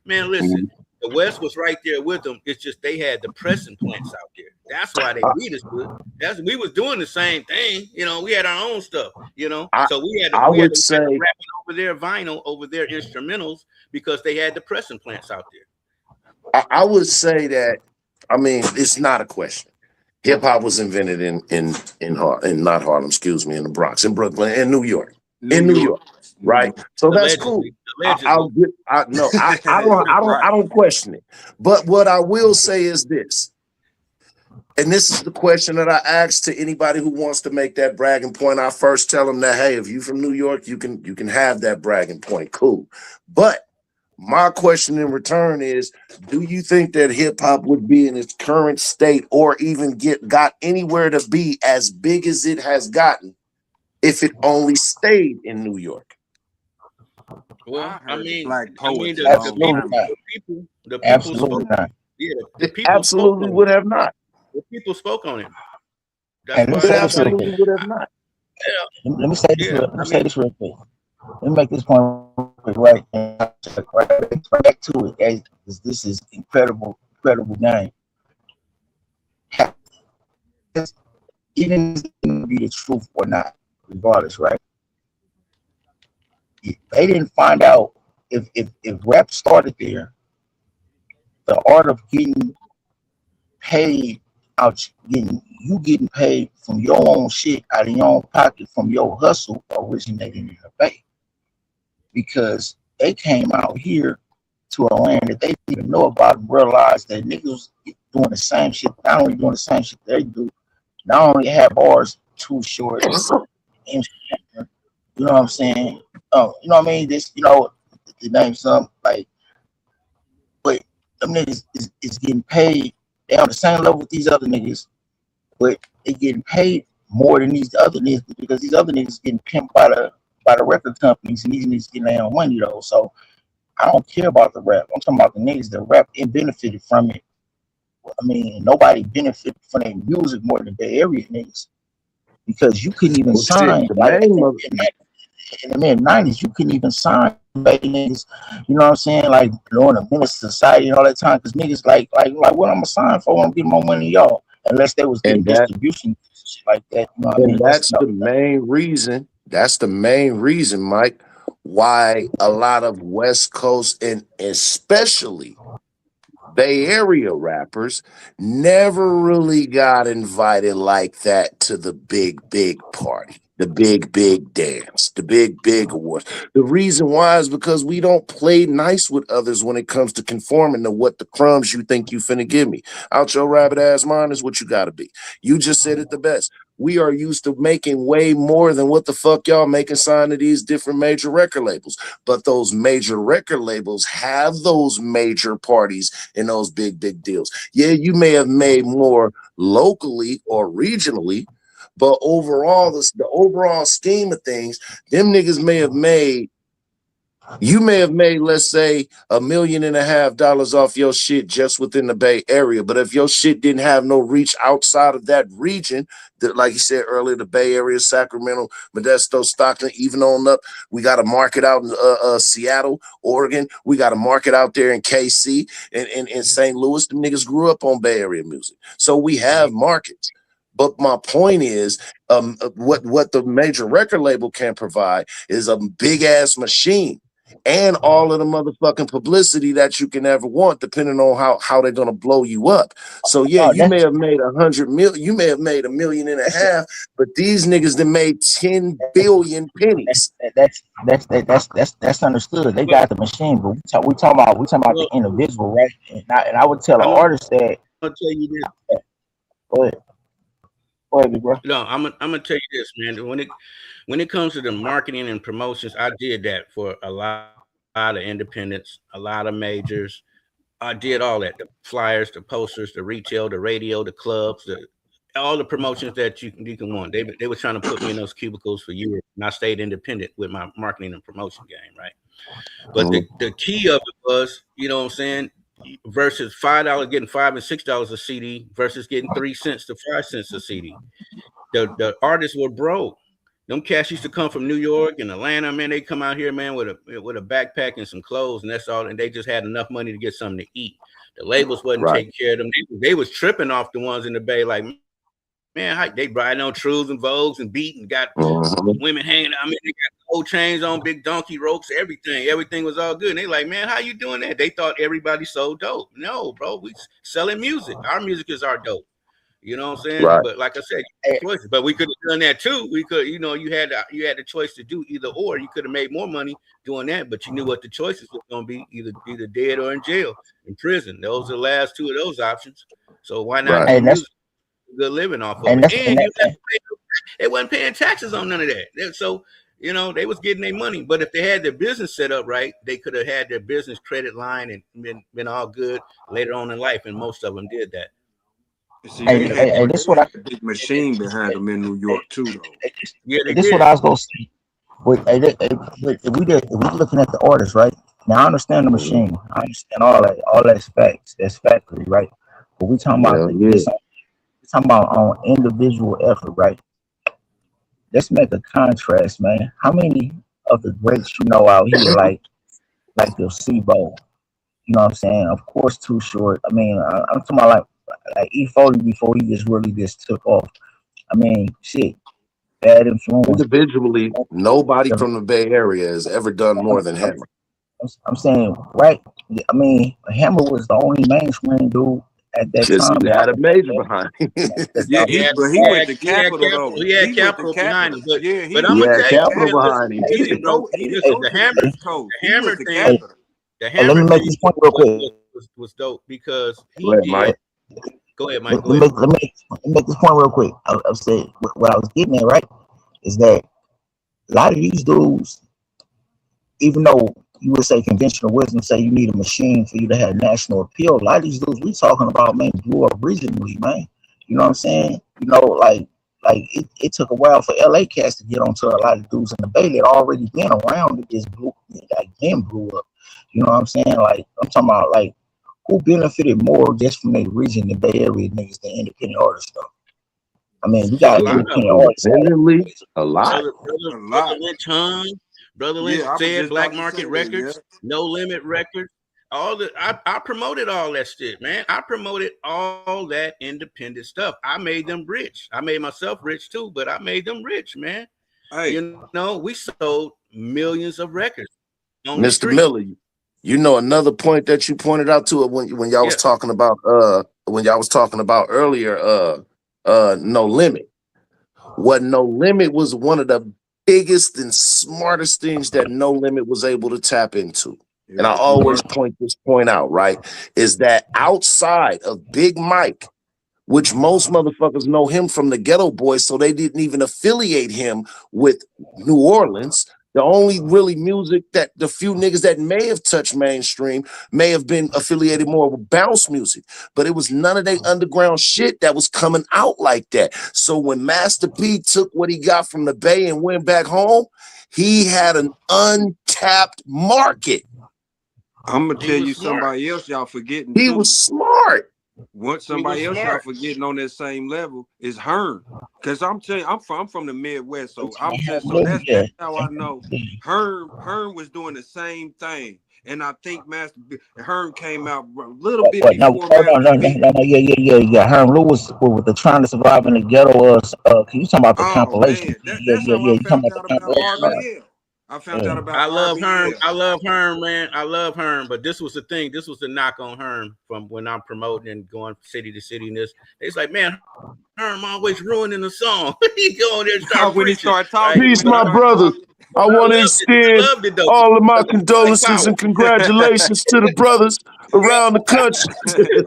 Man, listen. The West was right there with them. It's just they had the pressing plants out there. That's why they beat us good. We was doing the same thing. We had our own stuff. So we had to rapping over their vinyl, over their instrumentals, because they had the pressing plants out there. I would say that. I mean, it's not a question. Hip hop was invented in not Harlem, excuse me, in the Bronx, in Brooklyn, in New York. New York. Right, so that's cool. I don't question it. But what I will say is this, and this is the question that I ask to anybody who wants to make that bragging point. I first tell them that, hey, if you from New York, you can have that bragging point. Cool. But my question in return is, do you think that hip hop would be in its current state, or even got anywhere to be as big as it has gotten, if it only stayed in New York? Well, I mean, absolutely not. It absolutely would have not. The people spoke on it. Absolutely would have not. Let me say this real quick. Let me make this point right back to it. As this is incredible game. Even if it be the truth or not, regardless, right? They didn't find out if rap started there, the art of getting paid out, getting paid from your own shit out of your own pocket from your hustle originated in the Bay, because they came out here to a land that they didn't even know about and realized that niggas doing the same shit, not only doing the same shit they do, not only have bars too short, and you know what I'm saying? You know what I mean? This, the name some like, but them niggas is getting paid. They on the same level with these other niggas, but they getting paid more than these other niggas because these other niggas getting pimped by the record companies, and these niggas getting their own money though. So I don't care about the rap. I'm talking about the niggas that rap and benefited from it. I mean, nobody benefited from their music more than Bay Area niggas, because you couldn't even Well, shit, sign the like name of in the mid '90s. You couldn't even sign Bay niggas. You know what I'm saying? Like on the Minister Society and all that time, because niggas like what I'm gonna sign for? I'm getting more money than y'all, unless they was getting and that distribution shit like that. You know what I and mean? That's that's the main reason. That's the main reason, Mike, why a lot of West Coast and especially Bay Area rappers never really got invited like that to the big party, the big dance, the big awards. The reason why is because we don't play nice with others when it comes to conforming to what the crumbs you think you finna give me. Out your rabbit ass mind is what you gotta be. You just said it the best. We are used to making way more than what the fuck y'all making sign to these different major record labels. But those major record labels have those major parties in those big deals. Yeah, you may have made more locally or regionally, but overall, the overall scheme of things, them niggas may have made, you may have made, let's say, $1.5 million off your shit just within the Bay Area. But if your shit didn't have no reach outside of that region, that, like you said earlier, the Bay Area, Sacramento, Modesto, Stockton, even on up, we got a market out in Seattle, Oregon. We got a market out there in KC and in St. Louis. The niggas grew up on Bay Area music. So we have markets. But my point is, what the major record label can provide is a big ass machine and all of the motherfucking publicity that you can ever want, depending on how they're gonna blow you up. So yeah, no, you may have made 100 million, you may have made $1.5 million, but these niggas that made 10 billion pennies. that's understood. They got the machine, but we talking about the Well, individual, right? And I would tell an I'm gonna artist that. tell you this. Go ahead, big bro. No, I'm gonna tell you this, man. When it comes to the marketing and promotions, I did that for a lot of independents, a lot of majors. I did all that: the flyers, the posters, the retail, the radio, the clubs, all the promotions that you can want. They were trying to put me in those cubicles for years, and I stayed independent with my marketing and promotion game, right? But the key of it was, you know what I'm saying, versus $5 getting $5 and $6 a CD versus getting 3 cents to 5 cents a CD. The artists were broke. Them cats used to come from New York and Atlanta, man. They come out here, man, with a backpack and some clothes, and that's all. And they just had enough money to get something to eat. The labels wasn't Right. taking care of them. They was tripping off the ones in the Bay, like, man, they riding on Trues and Vogues and beat and got women hanging. I mean, they got gold chains on, big donkey ropes, everything. Everything was all good. And they like, man, how you doing that? They thought everybody sold dope. No, bro, we selling music. Our music is our dope. You know what I'm saying? Right. But like I said, choices. But we could have done that too. We could, you had the choice to do either or. You could have made more money doing that, but you knew what the choices were going to be: either dead or in jail, in prison. Those are the last two of those options. So why not Right. do music? Good living off of And it, that's and they wasn't paying taxes on none of that. So they was getting their money. But if they had their business set up right, they could have had their business credit line and been all good later on in life. And most of them did that. See, they had this what I a big machine behind them in New York too, though. Yeah, they this did. what I was gonna say. If we looking at the artist, right? Now I understand the machine. I understand all that. All that's facts. That's factory, right? But we talking about Hell yeah. this. We talking about on individual effort, right? Let's make a contrast, man. How many of the greats you know out here, like your Sibo? You know what I'm saying? Of course, Too Short. I mean, I'm talking about like E40 before he just took off. I mean, shit, Bad Influence. Individually, nobody from the Bay Area has ever done more than him. I'm saying, right? I mean, Hammer was the only mainstream dude at that Just time. he had a major behind him. Yeah, He had he went to he had Capitol though. capital. He had He went to capital behind Capitol. him. Yeah, he But I'm He went gonna to had tell the you, capital man. Capitol. behind him. He Listen, didn't bro. go. He didn't Hey, go The to the hammer, East Coast. the He went hammer to thing, Capitol. the let hammer me make thing this point real quick. was dope because Go he ahead, did. Mike. Go ahead, Mike. Let, Go let, ahead. me, let me make this point real quick. I said what I was getting at, right? Is that a lot of these dudes, even though you would say conventional wisdom say you need a machine for you to have national appeal, a lot of these dudes we talking about, man, blew up originally, man. You know what I'm saying? Like it took a while for LA cats to get onto a lot of dudes in the Bay that already been around that just blew up. You know what I'm saying? Like I'm talking about like who benefited more just from their region, the Bay Area niggas, than independent artist stuff. I mean, we Shit, got a lot of independent them. artists all over the Independently, place. a lot. A Brother lot. Lynch hung. Brother Lynch Yeah, I was said just Black about to say Market that. Yeah. Records, No Limit Records. I promoted all that shit, man. I promoted all that independent stuff. I made them rich. I made myself rich too, but I made them rich, man. Hey, You know, we sold millions of records on the Mr. street. Miller, you know another point that you pointed out to it when y'all was Yeah. talking about earlier No Limit. What No Limit was one of the biggest and smartest things that No Limit was able to tap into. And I yeah, he always was. point this point out, right? Is that outside of Big Mike, which most motherfuckers know him from the Ghetto Boys, so they didn't even affiliate him with New Orleans. The only really music that the few niggas that may have touched mainstream may have been affiliated more with bounce music, but it was none of that underground shit that was coming out like that. So when Master P took what he got from the Bay and went back home, he had an untapped market. I'm gonna He tell was you smart. somebody else y'all forgetting He too. was smart. What He was somebody else y'all smart. forgetting on that same level is Hearn. Cause I'm telling you, I'm from the Midwest, so I'm just so Yeah. that's how I know Hearn was doing the same thing. And I think Hearn came out a little bit What? No, before oh, no, Master no, no, P. no, no, yeah. Herm Lewis with the trying to survive in the ghetto. You talking about the Oh compilation? man, that's how I You talking found about the out about compilation? RBL. I found out Yeah. about I love Herm. RBL. I love Herm, man. I love Herm. But this was the thing. This was the knock on Herm from when I'm promoting and going city to city. And this, it's like, man, Herm always ruining the song. He go on there and start when he preaching, started right? talking, Peace, when he But my started brother. talking. I I want to loved it. I extend loved it though. all of my Because it was like condolences power. and congratulations to the brothers around the country.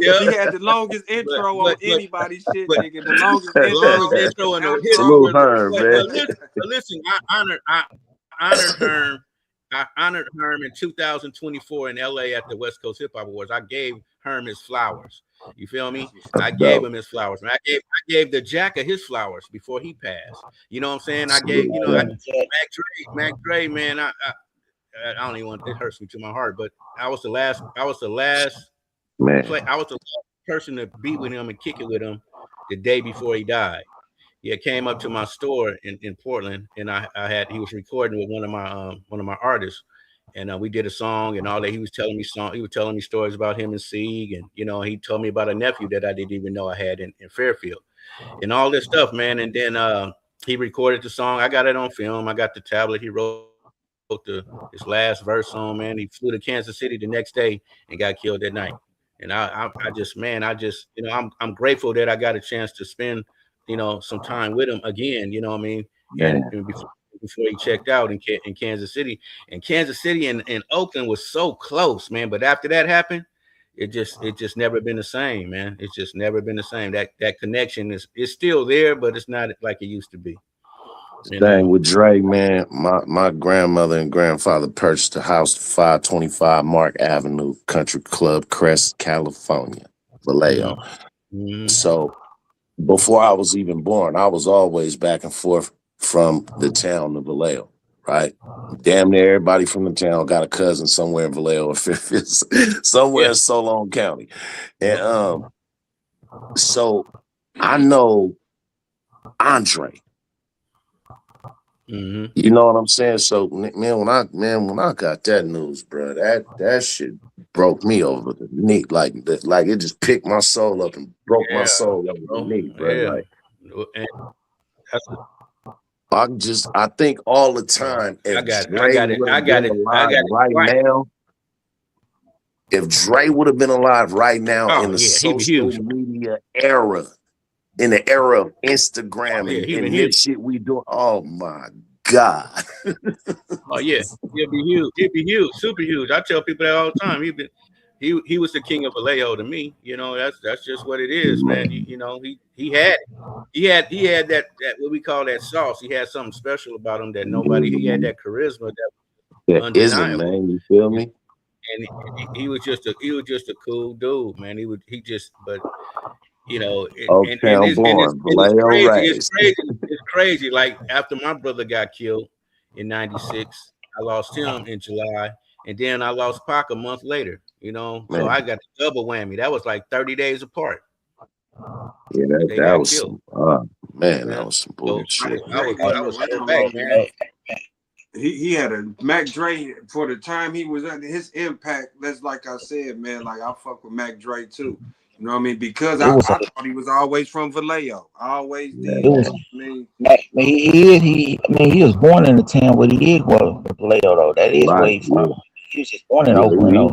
Yeah. He had the longest But intro but on but anybody's shit, but nigga. The longest the longest intro, intro in the history. outro. Salute her, man. But listen, I honored Herm in 2024 in LA at the West Coast Hip Hop Awards. I gave Herm his flowers. You feel me? I gave Dope. him his flowers. I gave the Jacka his flowers before he passed. You know what I'm saying? I gave, Salute, I Jack. Mac Dre, man. I don't even want. It hurts me to my heart, but I was the last. Man. I was the last person to be with him and kick it with him the day before he died. He came up to my store in Portland, and he was recording with one of my artists, and we did a song and all that. He was telling me stories about him and Sieg, and he told me about a nephew that I didn't even know I had in Fairfield, and all this stuff, man. And then he recorded the song. I got it on film. I got the tablet. He wrote his last verse on, man. He flew to Kansas City the next day and got killed that night. And I'm grateful that I got a chance to spend some time with him again, you know what I mean? And, Man. and before he checked out in Kansas City. And Kansas City and Oakland was so close, man. But after that happened, it just never been the same, man. It's just never been the same. That connection is still there, but it's not like it used to be. Staying with Dre, man. My grandmother and grandfather purchased a house, 525 Mark Avenue, Country Club, Crest, California, Vallejo. Mm-hmm. So before I was even born, I was always back and forth from the town to Vallejo, right? Damn near everybody from the town got a cousin somewhere in Vallejo or somewhere Yeah. in Solon County. And so I know Andre. Mm-hmm. You know what I'm saying? So man, when I got that news, bro, that shit broke me over the knee. Like it just picked my soul up and broke my Yeah, soul over the bro. knee, bro. Yeah. Like And that's I think all the time, I if got it. I Dre got it. would I have got been it. I alive got it right right. now, If Dre would have been alive right now in Oh the yeah, he was social huge. media era, in the era of Oh Instagram yeah, he was and huge. this shit we do, oh my God. Oh yeah, he'll be huge. He'll be huge, super huge. I tell people that all the time. He was the king of Vallejo to me. You know, that's just what it is, man. You know, he had that what we call that sauce. He had something special about him that nobody. He had that charisma that That was ism, undeniable. man. You feel You me? know, and he was just a cool dude, man. He just but you know, Oaktown born, and it's Vallejo crazy. raised. It's crazy. Like after my brother got killed in '96, I lost him in July, and then I lost Pac a month later. You know, so Man, I got a double whammy. That was like 30 days apart yeah, that that, they that got was killed. some, man, You that know, was some so bullshit, I man. was Hey, I was held back, long man. man. hey, He had a Mac Dre for the time he was at his impact. That's like I said, man. Like I fuck with Mac Dre too. You know what I mean? Because it was I thought he was always from Vallejo. I always Yeah, it did. was man. I mean, I mean he was born in the town where he is was Vallejo though. That is where Right. he from. Yeah. He was just born in Yeah, Oakland though.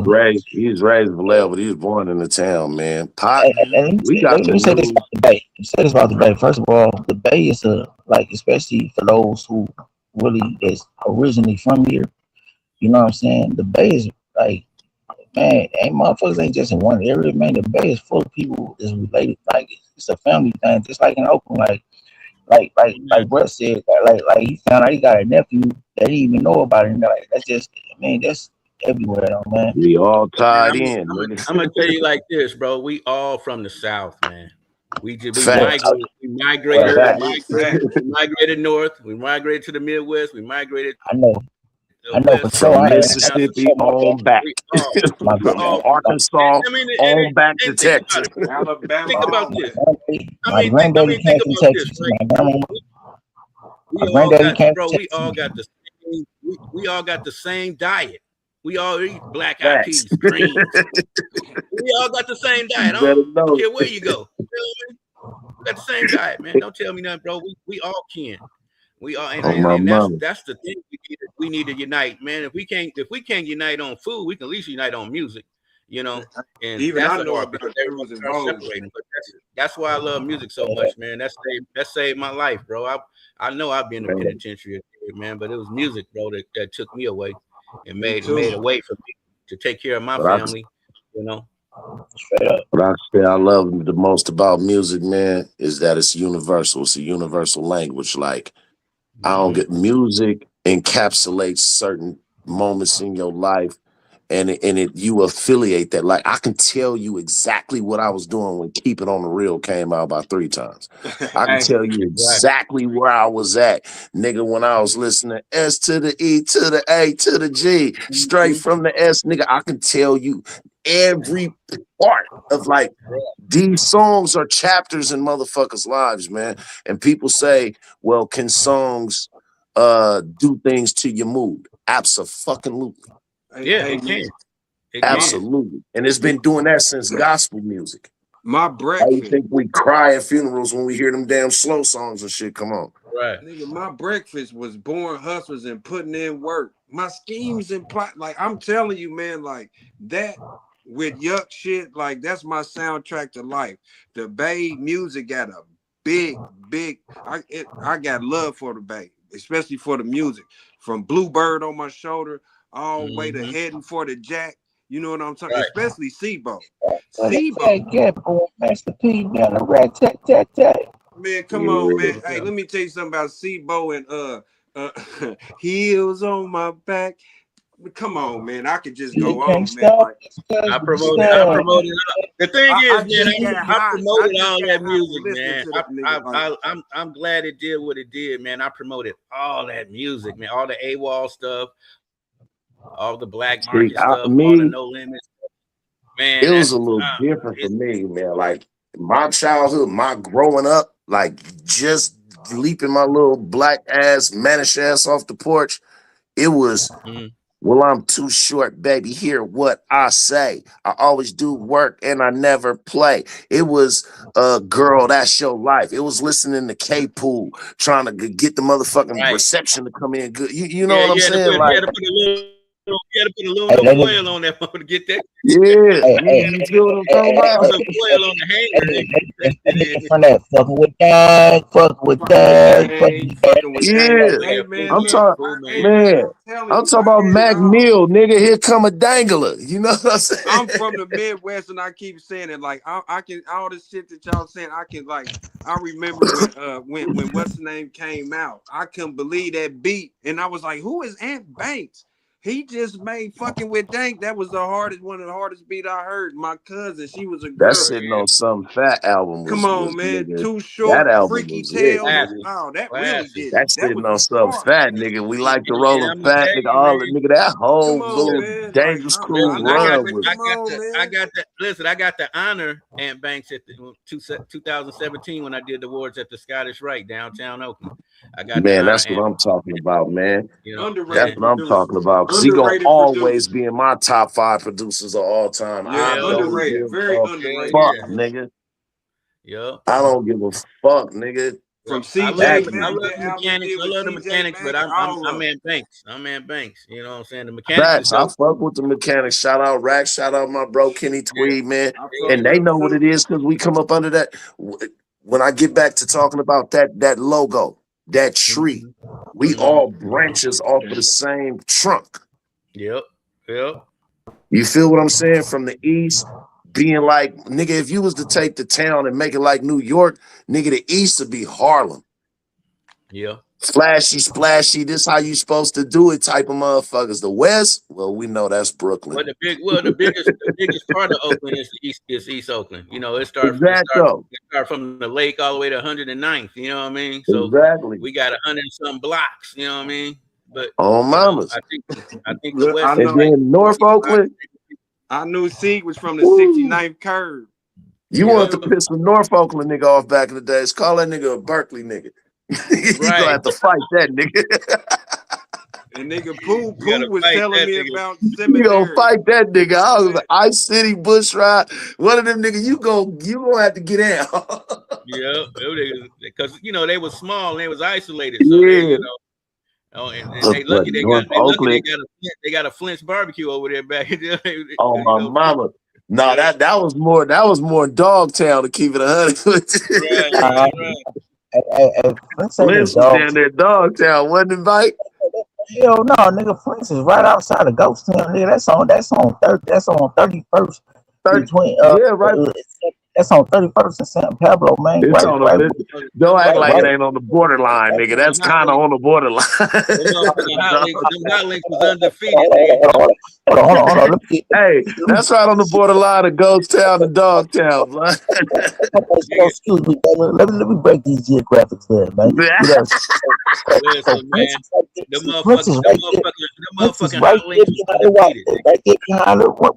he was raised in Vallejo, but he was born in the town, man. Pot, Hmm. And we got let the me say this news. about the Bay. Let me say this about the Bay. First of all, the Bay is a like especially for those who really is originally from here. You know what I'm saying? The Bay is like man, ain't motherfuckers ain't just in one area, man. The Bay is full of people that's related. Like it's a family thing, just like in Oakland. Like Brett said, like he found out he got a nephew that he didn't even know about it. And like that's just, I mean, that's everywhere, though, man. We all Man, tied in, I'm gonna tell nigga. you like this, bro. We all from the South, man. Yeah, Facts. yeah, big fact. we migrated north, we migrated to the Midwest, we migrated I know, the I know for West sure. From I Coast know down to for Mississippi sure. on back. we all My, we From all my, Arkansas I mean on back to and think about Texas. it, bro. Think Alabama, about all my this. that. I granddaddy mean think came from about this, Texas. right? My We all granddaddy got came bro, from Texas. we all got the same diet. We all eat black eyed Facts. peas, greens. We all got the same You diet. I better don't know. care where you go. You know what I mean? We got the same diet, man. Don't tell me nothing, bro. We all can. We all On my and mama. that's the thing we need to unite, man. If we can't unite on food, we can at least unite on music, you know. And Even that's I the know hard about because everybody Jews and starts Vogue. separating. But that's why I love music so much, man. That saved my life, bro. I know I've been in the Man. penitentiary, man, but it was music, bro, that took me away and Me made too. a way for me to take care of my But I family, you know. Straight up. What I say I love the most about music, man, is that it's universal. It's a universal language. Like I don't Mm-hmm. get music encapsulates certain moments in your life, and you affiliate that. Like I can tell you exactly what I was doing when Keep It on the Real came out about 3 times. I can Hey, tell you Right. exactly where I was at, nigga, when I was listening S to the E to the A to the G, straight Mm-hmm. from the S, nigga. I can tell you every part of like these songs are chapters in motherfuckers' lives, man. And people say, well, can songs do things to your mood? Absolutely. Yeah, hey, it man, can. It my can. Absolutely. And it's been doing that since gospel music. my Why you breakfast. think we cry at funerals when we hear them damn slow songs and shit? Come on. Right. Nigga, my breakfast was born hustlers and putting in work. My schemes and plot, like I'm telling you, man, like that with yuck shit, like that's my soundtrack to life. The Bay music got a big. I got love for the Bay, especially for the music. From Bluebird on my shoulder, all the way to Mm-hmm. heading for the Jack. You know what I'm talking? Right. Especially Sebo. But it's Sebo. that gap, boy. Master P down the rat, tat, tat, tat. Man, come on, man. Yeah. Hey, let me tell you something about Sebo and heels on my back. Come on, man. I could just You go can't on, man. stop Like this cause I we promoted. I stop. promoted. The thing I is, man, just got I high. I promoted just all got that high from music, listening man. to that nigga. Like, I'm glad it did what it did, man. I promoted all that music, man. All the AWOL stuff, all the black See, market stuff, all the me, no limits. Man, it was that's a little different for me, man. Like my childhood, my growing up, like just leaping my little black ass, mannish ass off the porch, it was, mm, well, I'm too short, baby. Hear what I say. I always do work and I never play. It was, girl, that's your life. It was listening to K-Pool, trying to get the motherfucking right. reception to come in good. You know Yeah, what I'm saying? you had Like, to put a little You gotta put aluminum foil on that one to get that. Yeah, Hey, you feel what I'm talking about? Aluminum foil on the hanger. that nigga from that fucking with that, fucking with that, fucking with that. Fucking with Yeah, that. Hey man, I'm look, talking, hey man, man. I'm telling I'm you, talking I about had it Mac all. Mill, nigga. Here come a dangler. You know what I'm saying? I'm from the Midwest, and I keep saying it. Like I can all this shit that y'all saying. I can like. I remember when what's the name came out. I couldn't believe that beat, and I was like, "Who is Ant Banks?" He just made fucking with Dank. That was one of the hardest beat I heard. My cousin, she was a That girl. sitting on some fat album Come was on, man. nigga. Too That short, album freaky was it, tales. nigga. Classic. Oh, that really Classic. did it. That That sitting was on the some start. fat, nigga. We like the And rolling I'm gonna fat, tell nigga. you, All man. the nigga, that whole Come on, little man. Like dangerous crew Listen, I got run the, was. come on, man. listen, I got the honor Ant Banks at the 2017 when I did the awards at the Scottish Rite downtown Oakland. I got the Man, honor that's what Ant. I'm talking about, man. You know what I'm That's saying? Underrated what I'm producer. talking about. Cause he gonna Underrated always producer. be in my top 5 producers of all time. Yeah, I Hell don't yeah. give underrated. Very a Hell underrated. fuck, yeah. nigga. Yep. I don't give a fuck, nigga. From Yep. I That love CJ the I Mack, nigga. love that the album he mechanics. did I with love the CJ mechanics, but Mack, all I'm of man it. Banks. I'm man Banks. You know what I'm saying? The mechanics is Facts. I dope. fuck with the mechanics. Shout out Rack. Shout out my bro Kenny Yeah. Tweed, man. I Yeah. fuck And with they him know what it too. is because we come up under that. When I get back to talking about that logo, that tree, Mhm. we Mhm. all branches off of the same trunk. Yep. Yep. You feel what I'm saying? From the east, being like, nigga, if you was to take the town and make it like New York, nigga, the east would be Harlem. Yeah. Flashy, splashy, this how you supposed to do it type of motherfuckers. The west, well, we know that's Brooklyn. The biggest part of Oakland is East Oakland. You know, Exacto. it start from the lake all the way to 109th. You know what I mean? So Exactly. we got 100 and some blocks. You know what I mean? But On you know, mamas. I think the Look, West And is like then North 65. Oakland, I knew C was from the woo. 69th curve. You want Yep. to piss the North Oakland nigga off back in the days. Call that nigga a Berkeley nigga. You gonna Right. have to fight that nigga. And nigga Pooh You gotta was fight telling that me nigga. about You gonna seminary. fight that nigga. You know I what I'm was saying? Ice City, Bush Ride. One of them niggas, you gonna have to get out. Yeah, because they was small and they was isolated, so Yeah. and they But lucky North they Oakland, got a Flint's barbecue over there back there. oh Because my mama. No, yeah, that was more Dogtown to keep it 100 with right, you. Uh, right. Flint's ain't in Liz was dog. down there Dogtown, wasn't it, Mike? Hell no, nigga. Flint's is right outside of Ghost Town. Nigga, that's on 31st 30, between yeah, right. that's on 31st and San Pablo, man. It's Right, on right, the don't act Them like it right. ain't on the borderline, nigga. motherfucking That's hot kind of links, on the borderline. them motherfucking hot links, them hot links was undefeated, Hold nigga. on, hold on, hold on, hold on, hold on. Hey, Let me that's right on the borderline of Ghost Town and Dogtown, man. Nigga, excuse me, man. Let me break these geographics there, man. You know, so listen, man. Flint's Them Flint's is motherfucking right hot there links was behind the undefeated, nigga.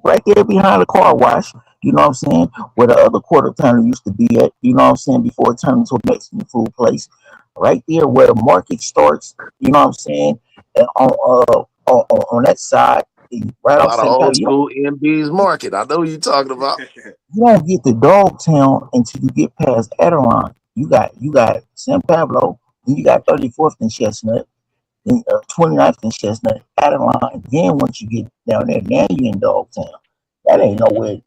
right there behind the car wash. You know what I'm saying? Where the other quarter turner used to be at. You know what I'm saying? Before it turned into a Mexican food place. Right there where the market starts. You know what I'm saying? And on that side, right A off lot of St. old Patty. school MB's market. I know what you're talking about. You don't get to Dogtown until you get past Adirond. You got San Pablo, then you got 34th and Chestnut, then 29th and Chestnut, Adirond. Then once you get down there, now you in Dogtown. That ain't nowhere.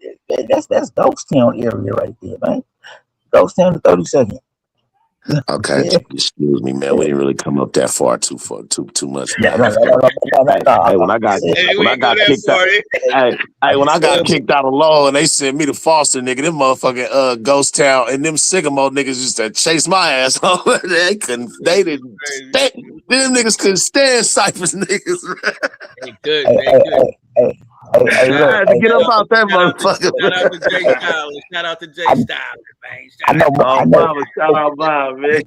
That's Ghost Town area right there, man. Ghost Town to 32nd. Okay, Yeah. excuse me, man. We didn't really come up that far too much No, back. no, no, no, no, no, no, no. Hey, Hey, we when I ain't go got that kicked out, far. when I got Uh, kicked out of law and they sent me to Foster, nigga, them motherfucking Ghost Town and them Sycamore niggas used to chase my ass home. They didn't crazy. stand, them niggas couldn't stand Cypress niggas. They couldn't. Hey, They hey, couldn't. hey, Shout, I look, had to hey, get up out that shout out to Jay motherfucker. Styles. Shout out to Jay I, Styles, man. I Shout know, out to Oh, I Jay. know, mama, shout out, mom, man.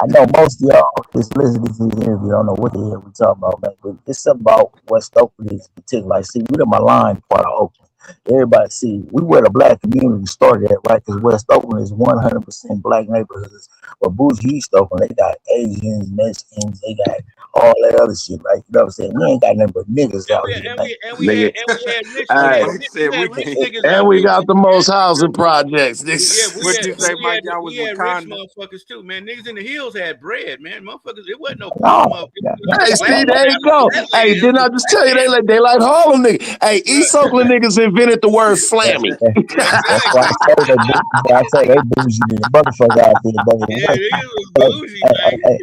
I know most of y'all that's listening to this interview don't know what the hell we talking about, man. But it's something about West Oakland in particular. Like, see, we're in my line part of Oakland. Everybody see we where the black community started at, right? Because West Oakland is 100% black neighborhoods. But Bougie East Oakland, they got Asians, Mexicans, they got all that other shit. Like you know what I'm saying? We ain't got nothing but niggas And out we here, and man. we and we had Nigga. and we had rich That Hey, boy said we had we rich can't. niggas and out we here got too, the man. most housing projects. Yeah, Niggas. What you say, Mike? Y'all was we had rich Wakanda? motherfuckers too, man. Niggas in the hills had bread, man. Motherfuckers, it wasn't no poor No, motherfuckers. yeah, It Hey, was see, land there you grabs and go. Hey, wetlands didn't I and just tell you they like Harlem niggas? Hey, East Oakland niggas invented the word flammy. that's why I exactly. say they bougie. I say they bougie than the motherfucker out there, Yeah, baby. niggas was Hey, bougie, hey, man. hey,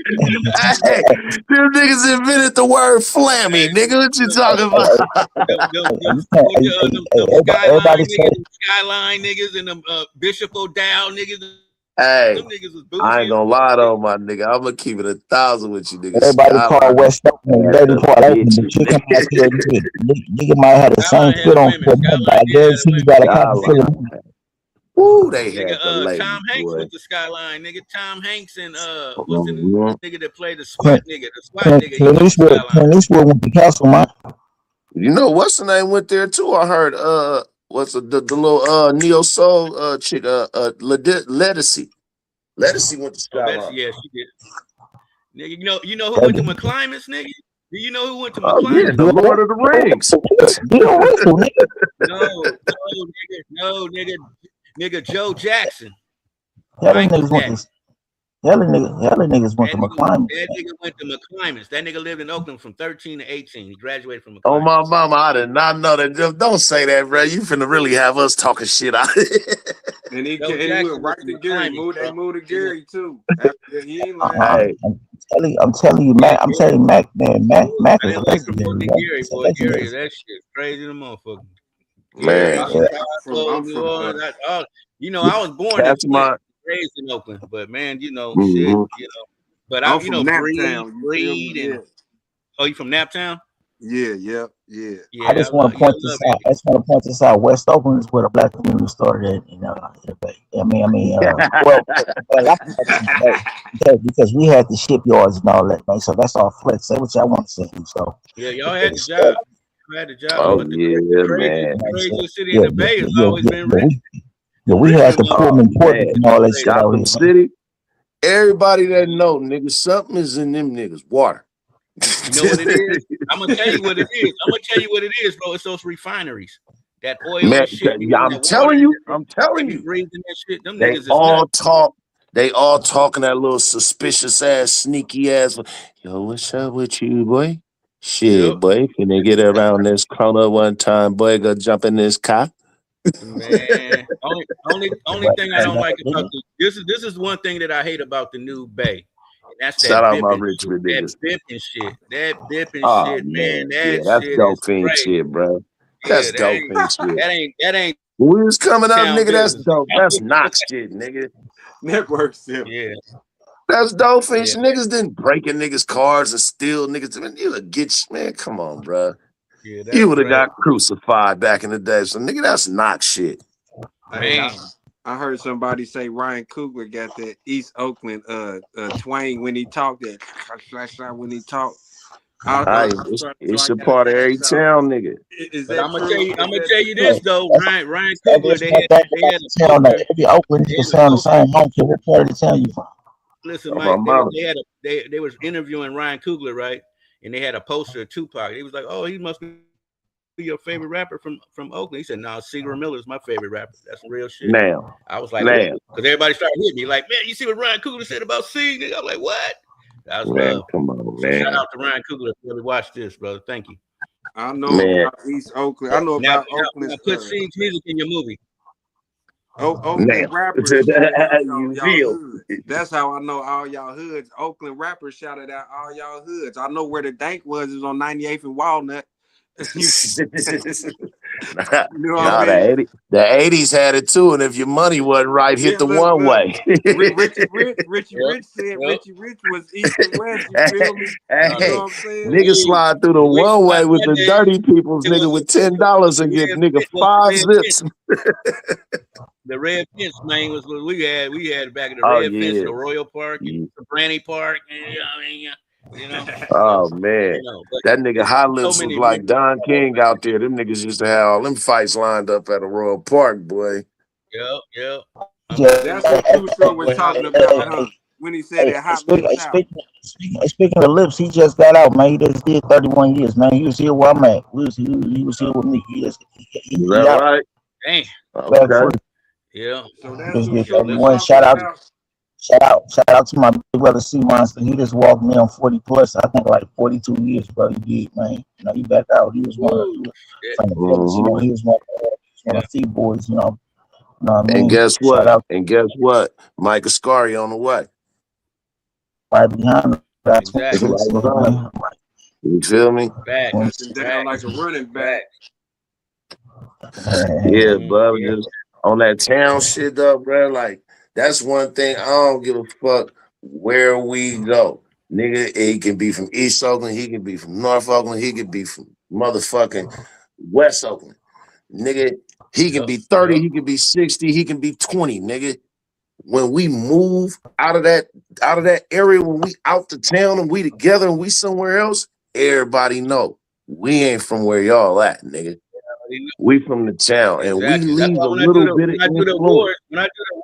Hey, them niggas invented the word flammy. Nigga, what you talking hey, about? you can't. Them Everybody skyline say niggas, and them Bishop O'Dowd niggas, Hey, them niggas was I ain't bougie as gonna fuck, lie nigga. though, my nigga. I'm gonna keep it 1,000 with you, nigga. everybody call Skyline West Oakland had dirty the part open, but bitches, you come out here and nigga. get nigga might have the same Skyline had fit the on women. for a month, but Skyline I did have the guarantee you women. got a couple feeling. Skyline. Woo, they Nigga, had the ladies, Tom Hanks boy. went to Skyline, nigga. Tom Hanks and what's the Mhm. nigga that played the SWAT Clint, nigga? The SWAT nigga, he Clint went to Eastwood, Skyline. Clint Eastwood went to Castle, man. You know what's the name went there too? I heard what's the little neo soul chick Lettucey. Lettucey went to Oh, that's Skyline. yeah, she did. Nigga, you know who went to That- McClimas, nigga? Do you know who went to Oh yeah, McClimas? the Lord of the Rings. Bill Russell, nigga. Nigga, Joe Jackson, Hella Michael niggas went Daddy. to hella niggas went to McClimb. That nigga went to McClimas. That nigga lived in Oakland from 13 to 18. He graduated from Oh my McClimas. mama, I did not know that. Don't say that, bro. You finna really have us talking shit out. And Joe he went Jackson went right to to Gary. McClimas, They bro. moved to He went, Gary too. After he ain't lying. I'm, Hey, I'm telling you, yeah, Mac. I'm telling you, Mac, man. Mac I is didn't like legendary, promoting man. Gary, It's a boy. Gary, legendary. that shit crazy the motherfucker. Yeah, Gary, man, Chicago, I'm New from Orleans. I was born in that's Flint, my. raised in Oakland, but man, shit, Mhm. But I'm from Naptown. You feel me? Breed, Yeah. and you from Naptown? Yeah, yeah. I Yeah, just want to I point love this that. out. I just want to point this out. West Oakland is where the black community started at, in the Bay. A lot of us in the Bay because we had the shipyards and all that, man. So that's all flex. Say what y'all want to say. So Yeah, y'all it had the is, job. You had the job, Oh but yeah, man. the craziest city in yeah, the yeah, Bay has yeah, always yeah, been yeah. rich. Yeah, Them we had Richmond the motherfuckers Oh Pullman Portage man, and all that crazy. shit out Gotham here, man. City. Everybody that know, nigga, something is in them niggas. Water. You know what it is? I'm gonna tell you what it is. I'm gonna tell you what it is, bro. It's those refineries, that oil Man, and shit, yeah, that I'm water, telling you, that I'm telling they be you. breathing that shit. Them They niggas is nuts. all talk. They all talking that little suspicious ass, sneaky ass. Yo, what's up with you, boy? Yep, Shit, boy. Can they get around this corner one time, boy? Go jump in this car. man. Only But, thing I hey, don't man, like about nigga, this is one thing that I hate about the new Bay. And that's Shout that out my bipping shit. Richmond That niggas. bipping shit. That bipping Oh shit, man. man, yeah, That that's shit is dope fiend crazy. shit, bro. Yeah, That's dope fiend shit. that ain't When we was coming up, town nigga, that's business. dope. That's not shit, nigga. Network still. Yeah, That's dope fiend yeah, shit. Niggas didn't break in niggas' cars and steal niggas. Man, you would get, man, come on, bro. yeah. You That's would have crazy, got crucified back in the day. So, nigga, that's not shit. Hey, man. I heard somebody say Ryan Coogler got that East Oakland twang when he talked that when he talked. So It's I a gotta part of every ask y'all, town, nigga. is But that true? I'm Is gonna that tell you yeah, this though, that's, Ryan Coogler. that's one thing They about had the a town. That poster. every Oakland They nigga had a sound the poster. same. I don't care what part of the town you from. Listen, Oh, my Mike, mama. they was interviewing Ryan Coogler, right? And they had a poster of Tupac. He was like, "Oh, he must be your favorite rapper from Oakland." He said, "No, Seagram Miller is my favorite rapper. That's some real shit." Now, I was like, now, because everybody started hitting me like, "Man, you see what Ryan Coogler said about C?" I'm like, "What?" That's man, love. come on, So shout man. out to Ryan Coogler if you really watch this, brother. Thank you. I know Man, about East Oakland. I know about Now Oakland's put C's music in your movie. now. Oakland rappers shouted out You y'all feel. hood. That's how I know all y'all hoods. Oakland rappers shouted out all y'all hoods. I know where the dank was. It was on 98th and Walnut. You know what I Nah, mean? the 80s had it too, and if your money wasn't right, hit Yeah, the one look. way. Richie Yep, Rich said yep. Richie Rich was east and west. You hey, feel me? No, You know hey, what I'm saying? niggas hey, slide through the one way with the dirty peoples, nigga, with $10 and get nigga The 5 red fence. zips. The red fence, man, was we had back in the Oh red fence in yeah. the Royal Park, Yeah. the Brandy Park. And, I mean, You know, Oh so man, but that nigga it's High so Lips was many like men. Don King out there. Them niggas used to have all them fights lined up at a Royal Park, boy. Yep. I'm Just, telling That's you, what man. Too Short was Boy, talking holla. about, huh? When he said hey, it hot lips out. speaking of lips, he just got out, man. He just did 31 years, man. He was here where I'm at. He was here with me. Is He that out right? Damn. back Okay. free. Yeah. So that's Just who did Short was 31. Listen, talking about. Shout out to my big brother C Monster. He just walked me on 40 plus. I think like 42 years, bro. He did, man. You know, he back out. He was one of woo. the Yeah. from the village. You know, Mm-hmm. he was one of the feed boys. You know what I And mean? guess Shout what? out Mike Ascari on the way. right behind him. That's Exactly. Right 26, behind him. man. You feel me? Facts. Up and 26. down like a running back. Yeah, but Yeah. just on that town shit though, bro. Like that's one thing I don't give a fuck where we go. Nigga, he can be from East Oakland, he can be from North Oakland, he can be from motherfucking West Oakland. Nigga, he can be 30, Yep. he can be 60, he can be 20, nigga. When we move out of that area, when we out to town and we together and we somewhere else, everybody know we ain't from where y'all at, nigga. We from the town, and we Exactly. That's leave why a when I do little the bit of when I do the influence.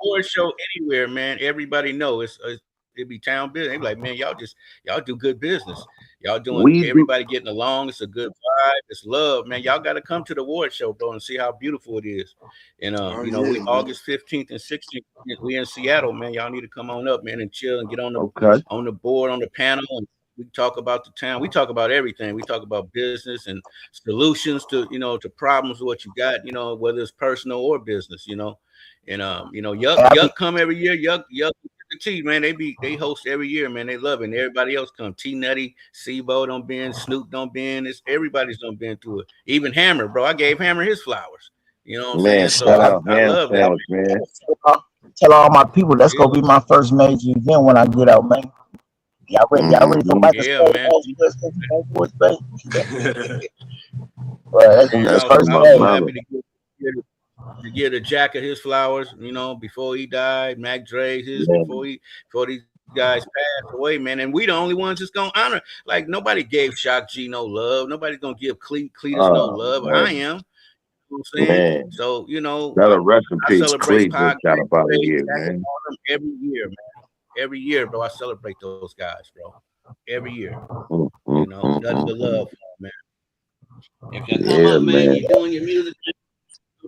award show anywhere, man, everybody know it be town business. They be like, man, y'all do good business. Y'all doing We do everybody getting along. It's a good vibe. It's love, man. Y'all got to come to the award show, bro, and see how beautiful it is. And Oh we yeah, man. August 15th and 16th, we in Seattle, man. Y'all need to come on up, man, and chill and get okay. on the board on the panel and we talk about the town. We talk about everything. We talk about business and solutions to to problems what you got, whether it's personal or business, and Yuck come every year. Yuck the T, man. They host every year, man. They love it. And everybody else come. T Nutty, Sebo don't bend, Snoop don't bend. It's everybody's don't bend to it. Even Hammer, bro. I gave Hammer his flowers. You know what I'm Man, saying? So shout I out I Ham love that. Sandwich, man. tell all my people that's Yeah, gonna be my first major event when I get out, man. Y'all ready for Mm-hmm. Michael yeah, Scott? man. Boys, baby? Well, Man, that's That's first my I was so day. brother. happy to give a Jack of his flowers, before he died. Mac Dre his Man. before these guys passed away, man. And we the only ones that's gonna honor. Like nobody gave Shock G no love. Nobody's gonna give Cletus no Oh love. I man. am. You know what I'm saying? Man. So That'll rest in I peace. celebrate Cleat just Pac, got up out of Dre, here, Jack, and man. all them every year, man. Every year, bro. I celebrate those guys, bro. Every year. Nothing but Mm. love for them, man. If you come Yeah, up, man, man. you're doing your music,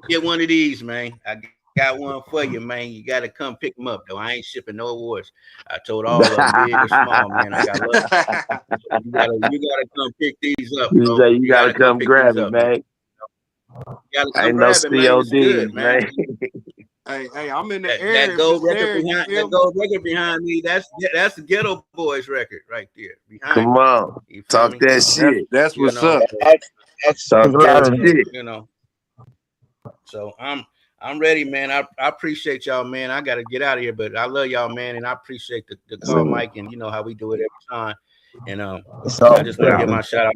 get one of these, man. I got one for you, man. You got to come pick them up, though. I ain't shipping no awards. I told all of them, big or small, man. I got love. You gotta come pick these up, You bro. say you You gotta gotta come come pick these grab it, up, man. man. You gotta come Ain't no grab it, man. It's good, CODs, man. man. Hey, I'm in the That area if gold it's record there. You behind feel that me? gold record behind me. That's the Ghetto Boys record right there behind Come me. on. You feel Talk me? that That's shit. that's You what's know, up. so, Talk Speak that louder than shit. So I'm ready, man. I appreciate y'all, man. I gotta get out of here, but I love y'all, man, and I appreciate the call, Man. Mike, and you know how we do it every time. And it's all I just want to give good. my shout out.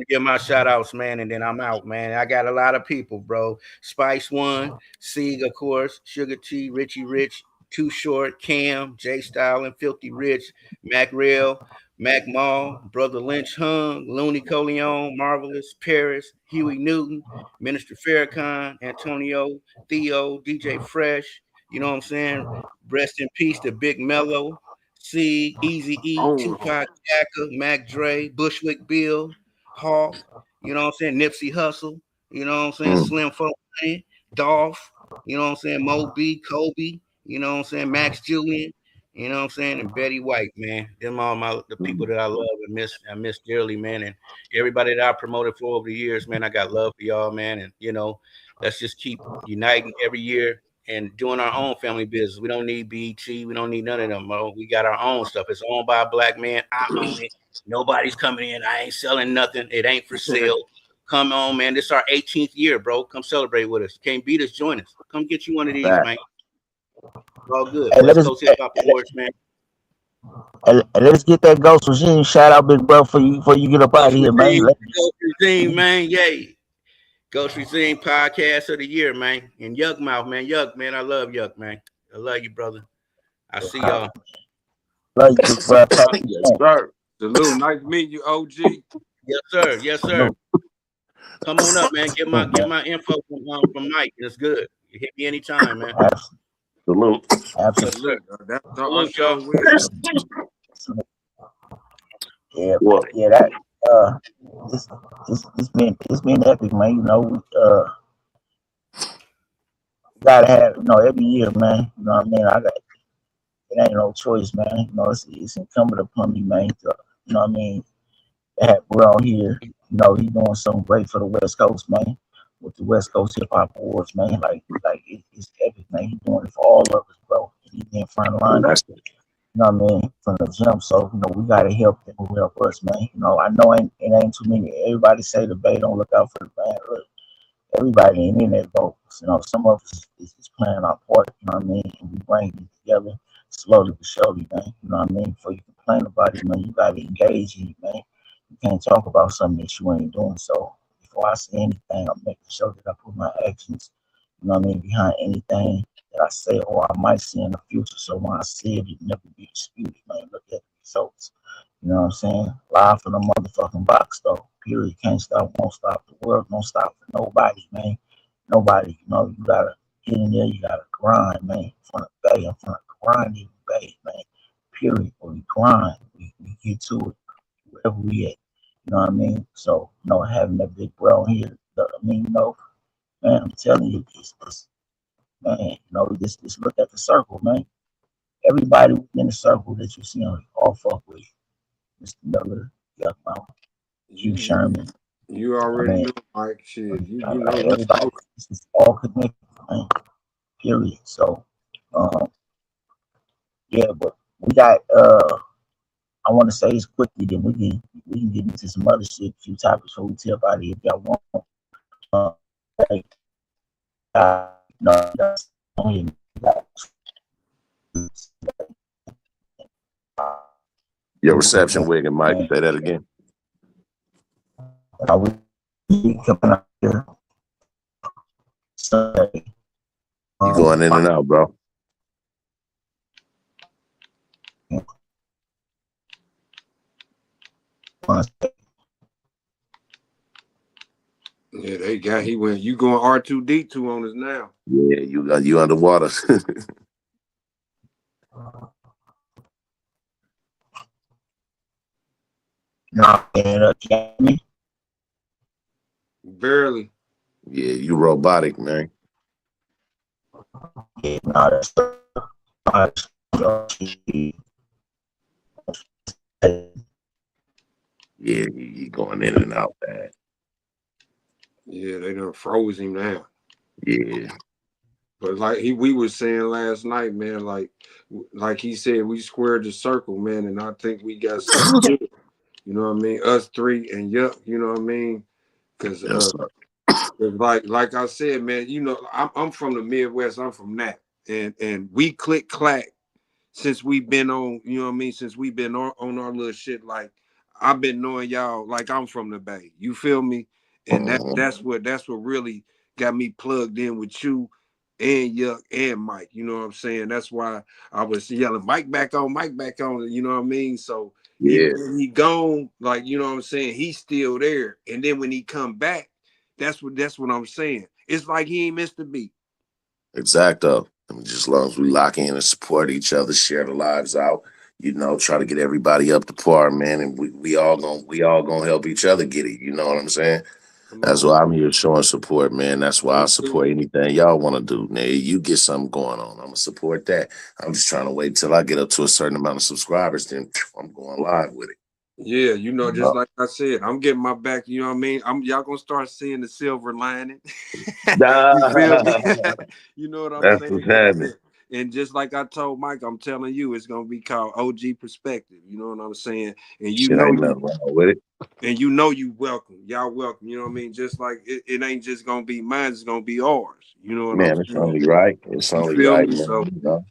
Give my shout outs, man, and then I'm out, man. I got a lot of people, bro. Spice One, Sieg, of course, Sugar T, Richie Rich, Too Short, Cam, J Style and Filthy Rich, Mac Rail, Mac Mall, Brother Lynch Hung, Looney Coleon, Marvelous, Paris, Huey Newton, Minister Farrakhan, Antonio, Theo, DJ Fresh, you know what I'm saying? Rest in peace to Big Mello, C, Easy E, Oh, Tupac, Jacka, Mac Dre, Bushwick Bill, Hawk, you know what I'm saying? Nipsey Hussle, you know what I'm saying? Mm. Slim Folk, Dolph, you know what I'm saying? Mo B, Kobe, you know what I'm saying? Max Julian, you know what I'm saying? And Betty White, man. Them all the people that I love and miss dearly, man. And everybody that I promoted for over the years, man, I got love for y'all, man. And let's just keep uniting every year and doing our own family business. We don't need BET. We don't need none of them, bro. We got our own stuff. It's owned by a black man. I own it. Nobody's coming in. I ain't selling nothing. It ain't for sale. Come on, man. This is our 18th year, bro. Come celebrate with us. Can't beat us, join us. Come get you one of these, Back. man. All good. Hey, West Coast Hip Hop Awards, man. let's get that Ghost Machine shout out, big bro, before you get up out of Ghost here, man. Regime, man. Yay. Ghost Regime Podcast of the Year, man. And Yuck Mouth, man. Yuck, man. I love Yuck, man. I love you, brother. I see y'all. Love you, big bro. Yes, sir. Salute. Nice meeting you, OG. Yes, sir. Yes, sir. Salute, Come on up, man. salute, Get man. my info from Mike. It's good. You hit me anytime, man. Salute. Yes, Absolutely. sir. Salute. That's our Salute, y'all. show with. Yeah, What? yeah. That uh, this it's been epic, man. Gotta have every year, man. You know what I mean? It ain't no choice, man. It's incumbent upon me, man. What I mean? To have bro here. He's doing something great for the West Coast, man. With the West Coast Hip Hop Awards, man. It's epic, man. He's doing it for all of us, bro. He's in front of the line. That's From the jump. So, we gotta help them who help us, man. I know it ain't too many. Everybody say the Bay don't look out for the band. Look, everybody ain't in that boat. Some of us is playing our part, and we bring it together slowly but surely, man. Before you complain about it, man, you gotta engage in it, man. You can't talk about something that you ain't doing. So before I say anything, I'm making sure that I put my actions, behind anything that I say or I might say in the future. So when I say it, it never be disputed, man. Look at the results. You know what I'm saying? Live from the motherfucking box, though. Period. Can't stop, won't stop. The world don't stop for nobody, man. Nobody. You gotta get in there. You gotta grind, man. In front of Bay, in front of grinding Bay, man. Period. When we grind, we get to it wherever we at. You know what I mean? So, having that big bro here, man, I'm telling you, man, just look at the circle, man. Everybody within the circle that you see on all fuck with Mr. Miller, Yuck Mouth, Q You, Sherman. you I already mean, know, Mike. Shit, you know like we everybody, close. this is all connected, man. Period. So, um, yeah, but we got I want to say this quickly, then we can get into some other shit, a few topics before we tip out of here if y'all want. Hey, your reception, Wig and Mike. Say that again. we coming out here Sunday. You going in and out, bro. Yeah, he went. You going R2D2 on us now. Yeah, you underwater. Barely. Yeah, you robotic, man. Yeah, no, that's Yeah, you going in and out bad. Yeah, they done froze him now. Yeah. But like we was saying last night, man, like he said, we squared the circle, man, and I think we got something good. You know what I mean? Us three and Yuck, you know what I mean? Because Yes, sir. like I said, man, I'm from the Midwest. I'm from that, and we click clack since we've been on. You know what I mean? Since we've been on our little shit. Like I've been knowing y'all. Like I'm from the Bay. You feel me? And that's what really got me plugged in with you and Yuck and Mike. You know what I'm saying? That's why I was yelling Mike back on, Mike back on. You know what I mean? So even Yeah, when he gone, like you know what I'm saying, he's still there. And then when he come back, that's what I'm saying. It's like he ain't missed a beat. exacto. I mean, just as long as we lock in and support each other, share the lives out, try to get everybody up to par, man, and we all gonna help each other get it. You know what I'm saying? Come That's on. why I'm here showing support, man. That's why I Me too. support anything y'all want to do. Now, you get something going on, I'm gonna support that. I'm just trying to wait till I get up to a certain amount of subscribers, then I'm going live with it. Yeah, You just know? like I said, I'm getting my back. You know what I mean? Y'all gonna start seeing the silver lining. You feel me? Nah, You know what I'm that's saying? what's happening. And just like I told Mike, I'm telling you, it's gonna be called OG Perspective. You know what I'm saying? And you Shit know ain't you nothing wrong with it. you welcome. Y'all welcome. You know what I mean? Just like it ain't just gonna be mine, it's gonna be ours. You know what I'm Man, it's saying? only right. It's You only feel right, me? man.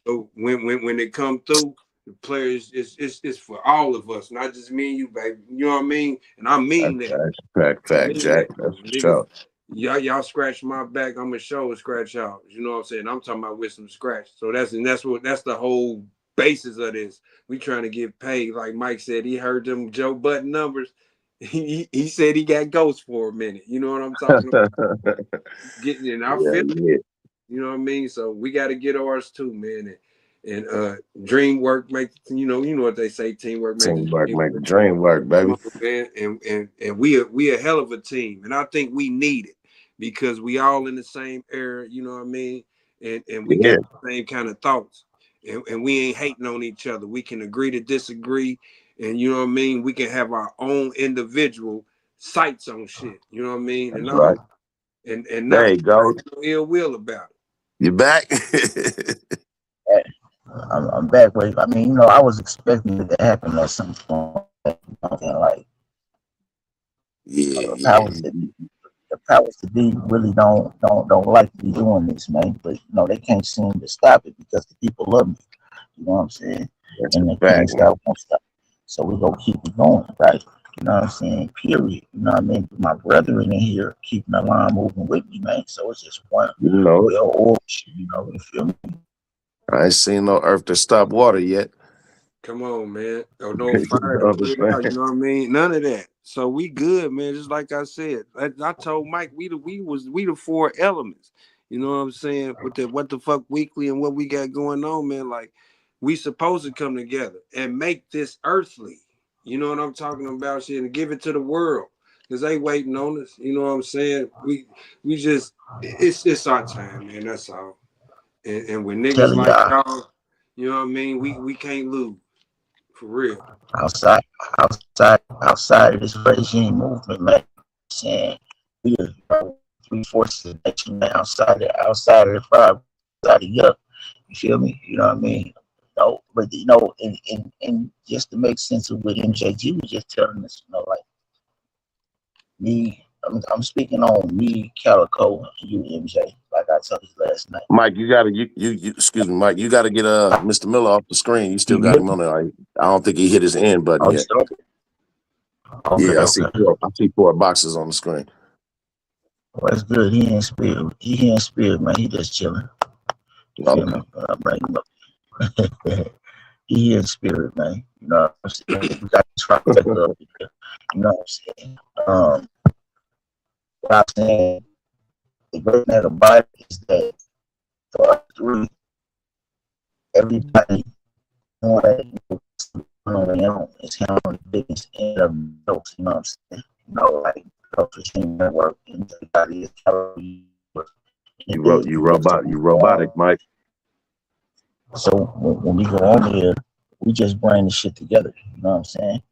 So when it come through, the players it's for all of us, not just me and you, baby. You know what I mean? And I That's mean that. facts. Fact, Mean Jack. that, That's cause for niggas, sure. y'all scratch my back, I'm gonna show scratch out. You know what I'm saying? I'm talking about with some scratch. So that's the whole basis of this. We trying to get paid. Like Mike said, he heard them Joe Button numbers. He said he got ghosts for a minute. You know what I'm talking about? Getting in. I Yeah, feel it. yeah. You know what I mean? So we got to get ours too, man. And dream work make you know what they say, teamwork make the Teamwork dream make the work. dream work, Come baby. on, man. And we a hell of a team. And I think we need it because we all in the same era, you know what I mean? And we Yeah, got the same kind of thoughts. And we ain't hating on each other. We can agree to disagree. And you know what I mean? We can have our own individual sights on shit. You know what I mean? that's right. And There not you go. no ill will about it. You back? Hey, I'm back with. I mean, I was expecting it to happen at some point. Like Yeah, the yeah. powers that be really don't like to be doing this, man. But they can't seem to stop it because the people love me. You know what I'm saying? That's a And they fact, can't man. stop, won't stop. So we gonna keep it going, right? You know what I'm saying? Period. You know what I mean? My brethren in here keeping the line moving with me, man. So it's just one You know it. well-oiled, you feel me? I ain't seen no earth to stop water yet. Come on, man. Or no You fire to know put what it I'm out. You saying? know what I mean? None of that. So we good, man. Just like I said, I told Mike we the four elements. You know what I'm saying? With the what the fuck weekly and what we got going on, man. Like we supposed to come together and make this earthly. You know what I'm talking about? Shit, and give it to the world because they waiting on us. You know what I'm saying? We just it's our time, man. That's all. And with niggas Telling like y'all, y'all, you know what I mean? We can't lose. For real. outside, outside of this regime movement, man. Saying we are three forces of nature, man. Outside of the five, outside of yup. You feel me? You know what I mean? No, but and just to make sense of what MJG was just telling us, like me, I'm speaking on me, Calico, and you, MJ, like I told you last night. Mike, you gotta you excuse me, Mike, you gotta get Mr. Miller off the screen. You still You got hear him me? on there. I don't think he hit his end button Oh, you yet. still okay? Yeah, Okay. I see four boxes on the screen. Well, that's good. He ain't spirit. He ain't spirit, man. He just chilling. You feel Okay. me? I bring him up. He in spirit, man. You know what I'm saying? We got to try to take up. You know what I'm saying? What I'm saying, the great thing about it is that for us three, everybody doing on their own is handling the business end of those. You know what I'm saying? Like Team Network and everybody is You robotic, Mike. So when we go on here, we just bring the shit together. You know what I'm saying?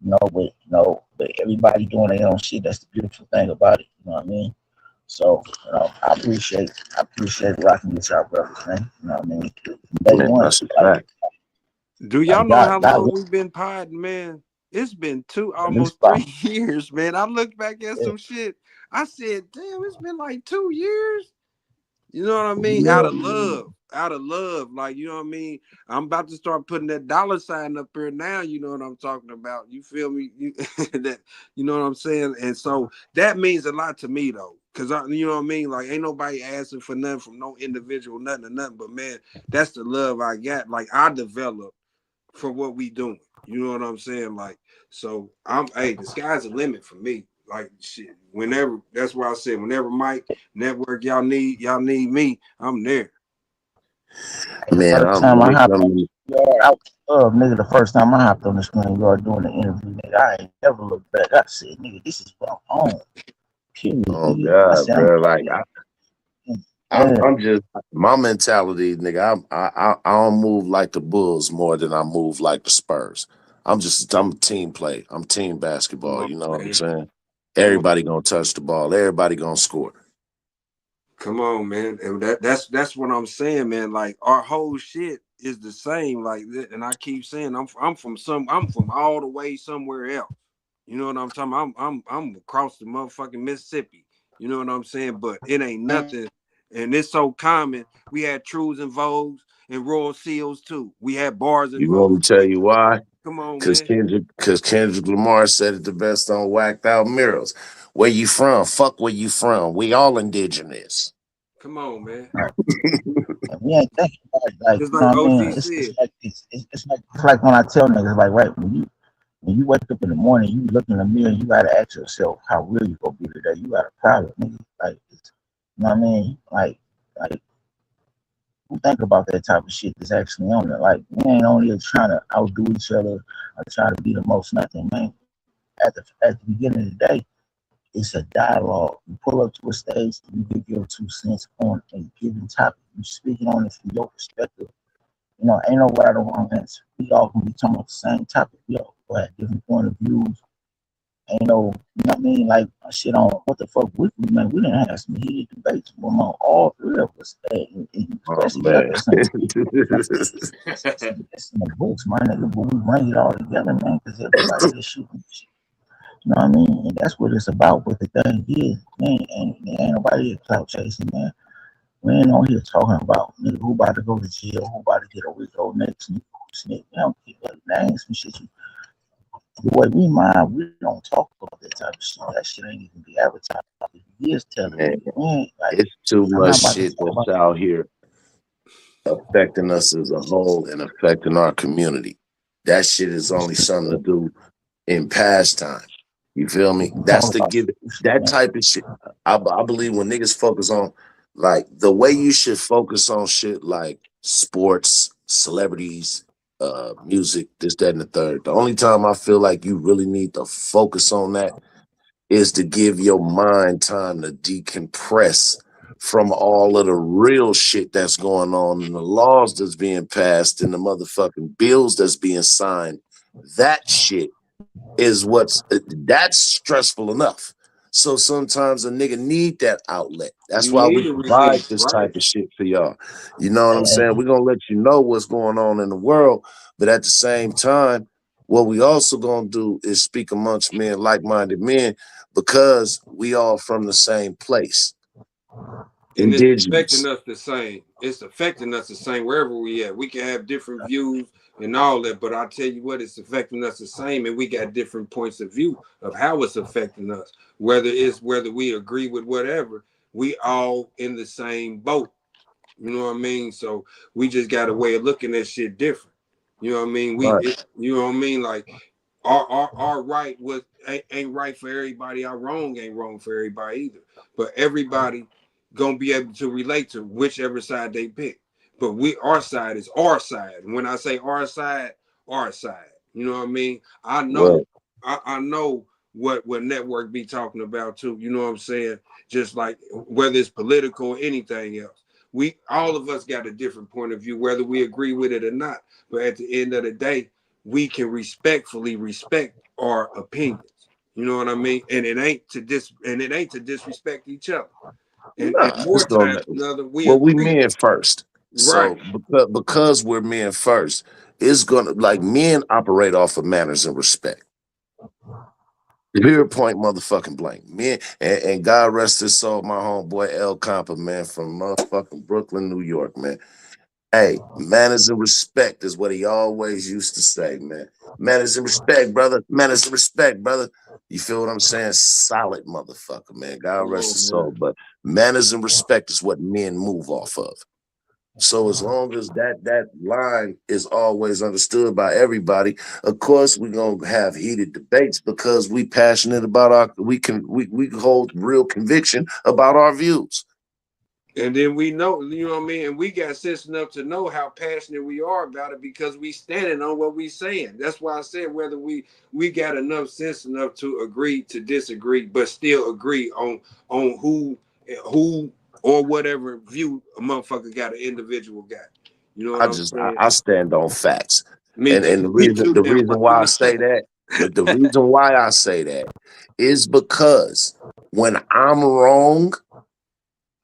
But everybody doing their own shit. That's the beautiful thing about it. You know what I mean? So I appreciate rocking with y'all brothers, man. You know what I mean? Day Man, one, that's a fact. Do y'all like know how God long really we've been podding, man? It's been at least almost about 3 years, man. I look back at yeah, some shit. I said, damn, it's been like 2 years. You know what I mean? Out yeah, of love. Out of love. Like, you know what I mean? I'm about to start putting that dollar sign up here now. You know what I'm talking about. You feel me? That you know what I'm saying? And so that means a lot to me though. Cause you know what I mean? Like ain't nobody asking for nothing from no individual, nothing or nothing. But man, that's the love I got. Like I developed for what we doing. You know what I'm saying? Like, so the sky's the limit for me. Like shit. Whenever that's why I said whenever Mike network y'all need me, I'm there. the Man, first time I hopped on I'm the yard, I was nigga, the first time I hopped on the screen yard doing the interview, nigga, I ain't never looked back. I said, nigga, this is what I'm on. Period, oh nigga. I God, said, I'm bro. Like yeah, I'm just my mentality, nigga. I don't move like the Bulls more than I move like the Spurs. I'm team play. I'm team Come basketball. on, You know what I'm man. saying? Come on. Everybody gonna touch the ball. Everybody gonna score. Come on, man. And that's what I'm saying, man. Like our whole shit is the same. Like and I keep saying I'm from all the way somewhere else. You know what I'm talking about? I'm across the motherfucking Mississippi. You know what I'm saying? But it ain't nothing. And it's so common. We had Trues and Vogues and Royal Seals too. We had bars and You want me Vogues. to tell you why? Come on, man. Cause Kendrick Lamar said it the best on Whacked Out Mirrors. Where you from? Fuck where you from. We all indigenous. Come on, man. Like, and we ain't thinking about it, like, Just you know like what I OG mean? said. It's like when I tell niggas, like, right, when you wake up in the morning, you look in the mirror, you gotta ask yourself how real you gonna be today. You got a problem, nigga. Like, you know what I mean? Like, who think about that type of shit that's actually on there? Like, we ain't on here trying to outdo each other or try to be the most nothing, man. At the beginning of the day, it's a dialogue. You pull up to a stage, you give your 2 cents on a given topic. You speaking on it from your perspective. You know, ain't no right or wrong answer. We all can be talking about the same topic. We all have different point of views. Ain't no, you know what I mean? Like, shit on what the fuck with me, man. We didn't have some heated debates among all three of us, Oh especially man. after some. It's in the books, my nigga. But we bring it all together, man, because everybody is shooting shit. You know what I mean? And that's what it's about. But the thing is, man, ain't nobody here clout chasing, man. We ain't on here talking about nigga who about to go to jail, who about to get a Rico next, nigga who snitch. We don't care what names and shit. The way we mind, we don't talk about that type of shit. That shit ain't even be advertised. If you is telling Man, me, we ain't like, it's too I'm much not about to shit talk that's about. out here affecting us as a whole and affecting our community. That shit is only something to do in pastime. You feel me? That's Talk the about give solutions, that man. type of shit. I believe when niggas focus on like the way you should focus on shit like sports, celebrities, music, this, that, and the third. The only time I feel like you really need to focus on that is to give your mind time to decompress from all of the real shit that's going on and the laws that's being passed and the motherfucking bills that's being signed. That shit is that's stressful enough. So sometimes a nigga need that outlet. That's You why need we a provide release, this right? type of shit for y'all. You know what I'm Hey, saying? We're gonna let you know what's going on in the world, but at the same time, what we also gonna do is speak amongst men, like-minded men, because we all from the same place. And it's affecting Indigenous. us the same. It's affecting us the same wherever we at. We can have different views and all that, but I tell you what, it's affecting us the same, and we got different points of view of how it's affecting us. Whether we agree with whatever, we all in the same boat. You know what I mean? So we just got a way of looking at shit different. You know what I mean? Right. You know what I mean? Like our right ain't right for everybody. Our wrong ain't wrong for everybody either. But everybody gonna be able to relate to whichever side they pick. But our side is our side. When I say our side, our side. You know what I mean? Right. I know what network be talking about too. You know what I'm saying? Just like whether it's political or anything else. We all of us got a different point of view, whether we agree with it or not. But at the end of the day, we can respectfully respect our opinions. You know what I mean? And it ain't to disrespect each other. And Nah, it's more gonna times than other, we well, we agree. men first. Right. So because we're men first, it's gonna like men operate off of manners and respect. Period point motherfucking blank. Men and God rest his soul, my homeboy El Compa, man, from motherfucking Brooklyn, New York, man. Hey, manners and respect is what he always used to say, man. Manners and respect, brother. Manners and respect, brother. You feel what I'm saying? Solid motherfucker, man. God Come rest his on, man. soul. But manners and respect is what men move off of. So as long as that line is always understood by everybody, of course we're gonna have heated debates because we passionate about we hold real conviction about our views. And then we know, you know what I mean? And we got sense enough to know how passionate we are about it because we standing on what we saying. That's why I said whether we got enough sense enough to agree to disagree, but still agree on who or whatever view a motherfucker got an individual got. You know what I'm saying? I stand on facts. Me And too. Me too. the Now reason why I say that, the reason why I say that is because when I'm wrong,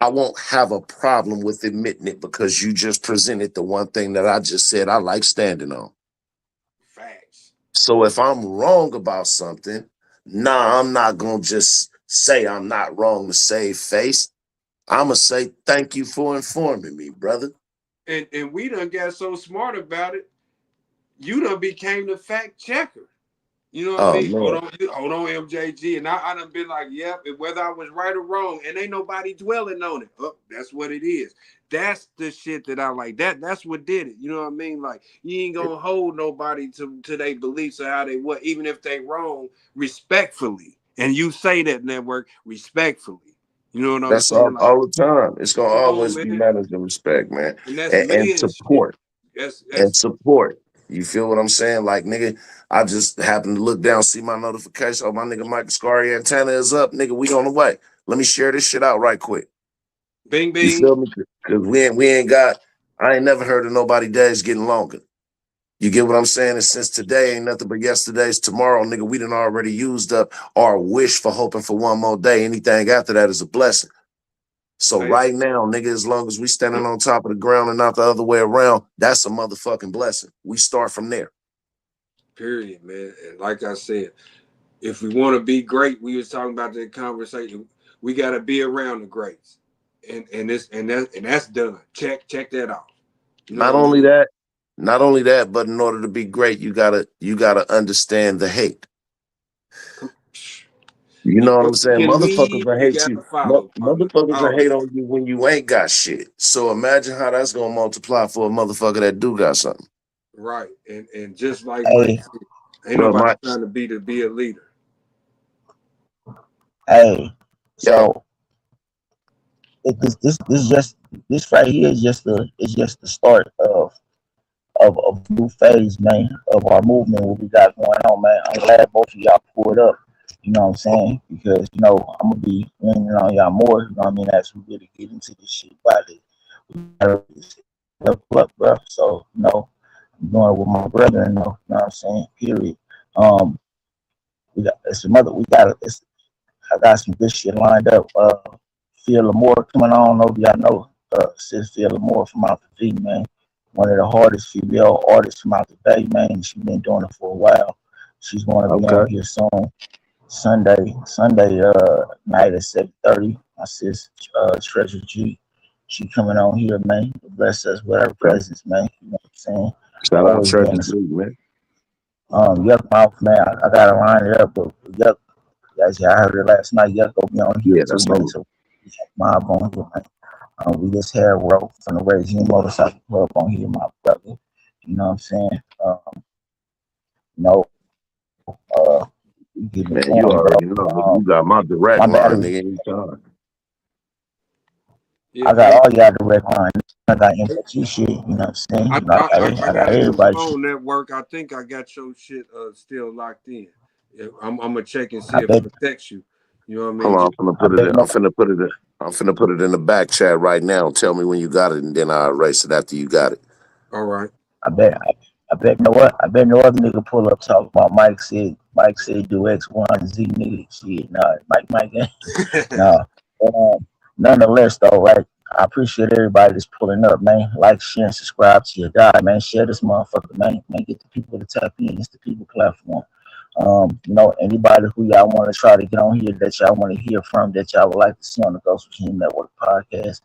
I won't have a problem with admitting it because you just presented the one thing that I just said I like standing on. Facts. So if I'm wrong about something, nah, I'm not gonna just say I'm not wrong to save face. I'ma say thank you for informing me, brother. And we done got so smart about it. You done became the fact checker. You know what I Oh mean? man, Hold on, MJG. And I done been like, yep, whether I was right or wrong, and ain't nobody dwelling on it. Oh, that's what it is. That's the shit that I like. That's what did it. You know what I mean? Like, you ain't gonna hold nobody to their beliefs or how they what, even if they wrong, respectfully. And you say that, network, respectfully. You know what I'm that's saying? Like, all the time. It's gonna come on, always be man. manners and respect, man, And that's and man shit. support and That's support. You feel what I'm saying? Like, nigga, I just happened to look down, see my notification. Oh, my nigga Michael Scary antenna is up. Nigga, we on the way. Let me share this shit out right quick. bing You bing. feel me? Because we ain't got. I ain't never heard of nobody days getting longer. You get what I'm saying? And since today ain't nothing but yesterday's tomorrow, nigga, we done already used up our wish for hoping for one more day. Anything after that is a blessing. So Hey, right now, nigga, as long as we standing on top of the ground and not the other way around, that's a motherfucking blessing. We start from there. period, man. And like I said, if we want to be great, we was talking about that conversation. We got to be around the greats, and that's done. Check that off. You know Not what I only mean? that, not only that, but in order to be great, you gotta understand the hate. Come, You know what I'm saying? can Motherfuckers lead, will you hate got you. to follow, partner. Motherfuckers will All hate that. on you when you ain't got shit. So imagine how that's gonna multiply for a motherfucker that do got something. Right, and just like Mike Hey, said, ain't Bro, nobody my trying to be a leader. hey. yo, So this just this right here is just the start of new phase, man, of our movement, what we got going on, man. I'm glad both of y'all pulled up. You know what I'm saying? Because I'm gonna be leaning on y'all more. You know what I mean? As we really get into this shit, body, we gotta up, bro. So I'm doing it with my brother. You know what I'm saying? Period. Um, we got it's another. We got it's I got some good shit lined up. Phil Lamore coming on. I don't know if y'all know Sis Phil Lamore from out the V, man. One of the hardest female artists from out the Bay, man. She's been doing it for a while. She's going to be okay. on here soon. Sunday night at 7:30. My sis Treasure G. She coming on here, man, to bless us with her Okay. presence, man. You know what I'm saying? Shout out Always Treasure being G, man. Yuck Mouth, man. I gotta line it up with Yuck. Guys, yeah, I heard it last night. Yuck will be on here Yeah, too, that's man. homie. So mob on here, man. We just had Ro from the Regime Motorcycle Club on here, my brother. You know what I'm saying? You know, uh, we getting it Man, you going, already bro. know, nigga. You got my direct My line, battery, nigga, anytime. Yeah, I got hey, all y'all direct line. I got MPG shit, you know what I'm saying? I I got got a new everybody shit. phone network. I think I got your shit still locked in. Yeah, I'm gonna check and see I if bet, it'll text you. You know what I Hold mean? on, I'm finna I put it bet in. no, I'm finna put it in the back chat right now. Tell me when you got it, and then I'll erase it after you got it. All right. I bet, I bet no what? I bet no other nigga pull up talk about Mike said do X1Z nigga shit. Nah, Mike, no. But, nonetheless, though, right? I appreciate everybody that's pulling up, man. Like, share, and subscribe to your guy, man. Share this motherfucker, man. Man, get the people to tap in. It's the people platform. Anybody who y'all want to try to get on here that y'all want to hear from, that y'all would like to see on the Ghost Machine Network podcast,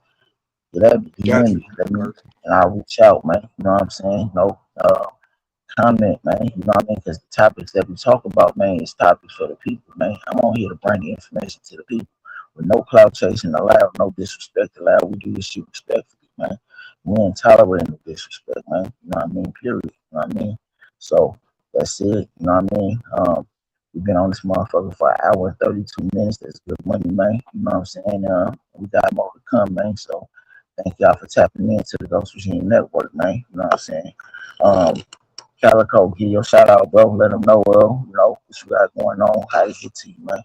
let me Got DM you. me, and I'll reach out, man. You know what I'm saying? Comment, man. You know what I mean? Because the topics that we talk about, man, is topics for the people, man. I'm on here to bring the information to the people with no clout chasing allowed, no disrespect allowed. We do this shit respectfully, man. We ain't tolerating no disrespect, man. You know what I mean? Period. You know what I mean? So that's it. You know what I mean? We've been on this motherfucker for an hour and 32 minutes. That's good money, man. You know what I'm saying? We got more to come, man. So thank y'all for tapping into the Ghost Regime Network, man. You know what I'm saying? Um, Calico, give your shout out, bro. Let them know, what you got going on, how to get to you, man.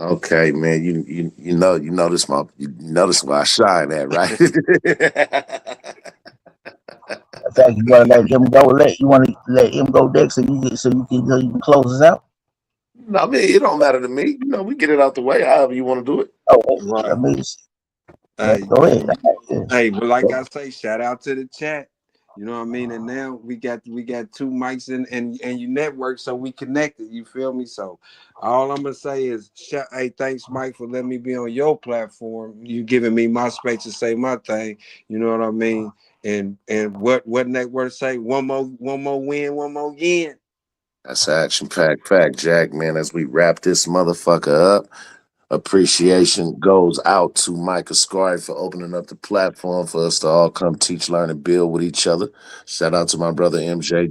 Okay, man. You know this where I shine at, right? In fact, you wanna let him go, you wanna let him go next, so you can close us out. I mean, it don't matter to me. You know, we get it out the way. However you want to do it. Oh, I Right. mean, yeah, Hey, go ahead. Yeah. hey, but like I say, shout out to the chat. You know what I mean? And now we got two mics and you network, so we connected. You feel me? So all I'm gonna say is hey, thanks, Mike, for letting me be on your platform. You giving me my space to say my thing. You know what I mean? And what network say? One more win, one more yen. That's action packed fact, Jack, man. As we wrap this motherfucker up, appreciation goes out to Mike Ascari for opening up the platform for us to all come teach, learn, and build with each other. Shout out to my brother MJ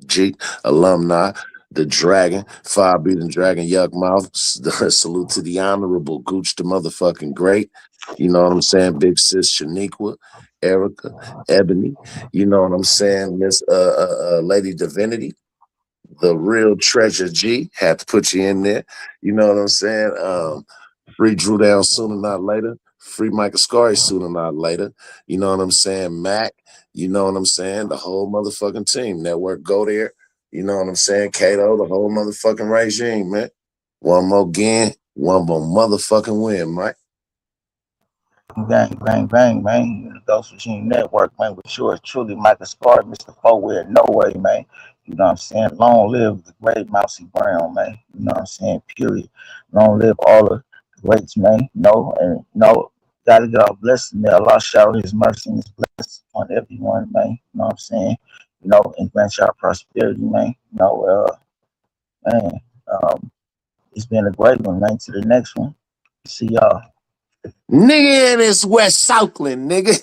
G, alumni, the Dragon, Fire Beating Dragon, Yuck Mouth. Salute to the Honorable Gooch, the motherfucking great. You know what I'm saying? Big sis Shaniqua, Erica, Ebony. You know what I'm saying? Miss Lady Divinity, the real treasure G. Had to put you in there. You know what I'm saying? Free Drew Down sooner not later. Free Mike Ascari sooner not later. You know what I'm saying? Mac, you know what I'm saying? The whole motherfucking team. Network go there. You know what I'm saying? Kato, the whole motherfucking regime, man. One more again, one more motherfucking win, Mike. Bang, bang, bang, man. The Ghost Regime Network, man. With yours truly, Michael Scar, Mr. Four, no way, man. You know what I'm saying? Long live the great Mousy Brown, man. You know what I'm saying? Period. Long live all the greats, man. Gotta get our blessing there. Allah shower his mercy and his blessings on everyone, man. You know what I'm saying? And grant y'all prosperity, man. Man, it's been a great one, man. To the next one. See y'all. Nigga, in this West Southland, nigga.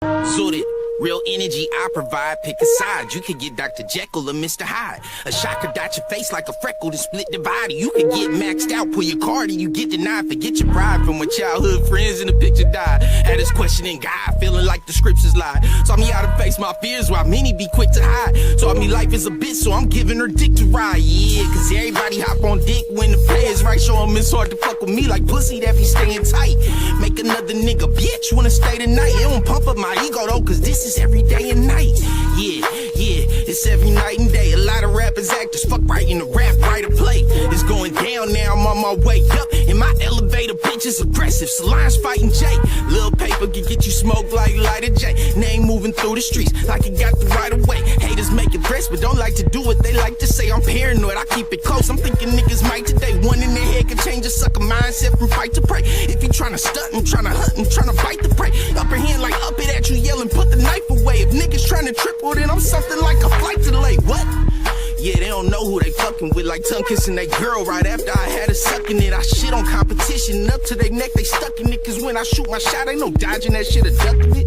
Zooted. Real energy I provide, pick a side. You could get Dr. Jekyll or Mr. Hyde. A shot could dot your face like a freckle to split divide. You could get maxed out, pull your card and you get denied. Forget your pride from when childhood friends in the picture died. Had us questioning God, feeling like the scriptures lie. Taught me how to face my fears while many be quick to hide. Taught me life is a bitch, so I'm giving her dick to ride. Yeah, cause everybody hop on dick when the pay is right. Show them it's hard to fuck with me like pussy that be staying tight. Make another nigga bitch wanna stay tonight. It won't pump up my ego though, cause this is every day and night. Yeah, it's every night and day. A lot of rappers, actors, fuck writing the rap, write a play. It's going down now, I'm on my way up. In my elevator, bitch is aggressive. Salon's fighting Jay. Little paper can get you smoked like lighter J. Name moving through the streets like it got the right of way. Haters making threats, but don't like to do what they like to say. I'm paranoid, I keep it close. I'm thinking niggas might today. One in their head can change a sucker mindset from fight to pray. If you tryna stunt, I'm tryna hunt, I'm tryna bite the prey. Upper hand like up it at you, yelling, put the knife away. If niggas tryna triple, then I'm something like a flight delay. What? Yeah, they don't know who they fucking with, like tongue kissing that girl right after I had her sucking it. I shit on competition, and up to their neck they stuck in it. Cause when I shoot my shot, ain't no dodging that shit or ducking it.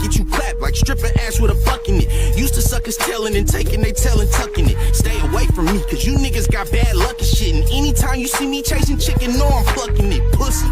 Get you clapped like stripping ass with a buck in it. Used to suckers telling and taking they tail and tucking it. Stay away from me, cause you niggas got bad luck and shit. And anytime you see me chasing chicken, know I'm plucking it, pussy.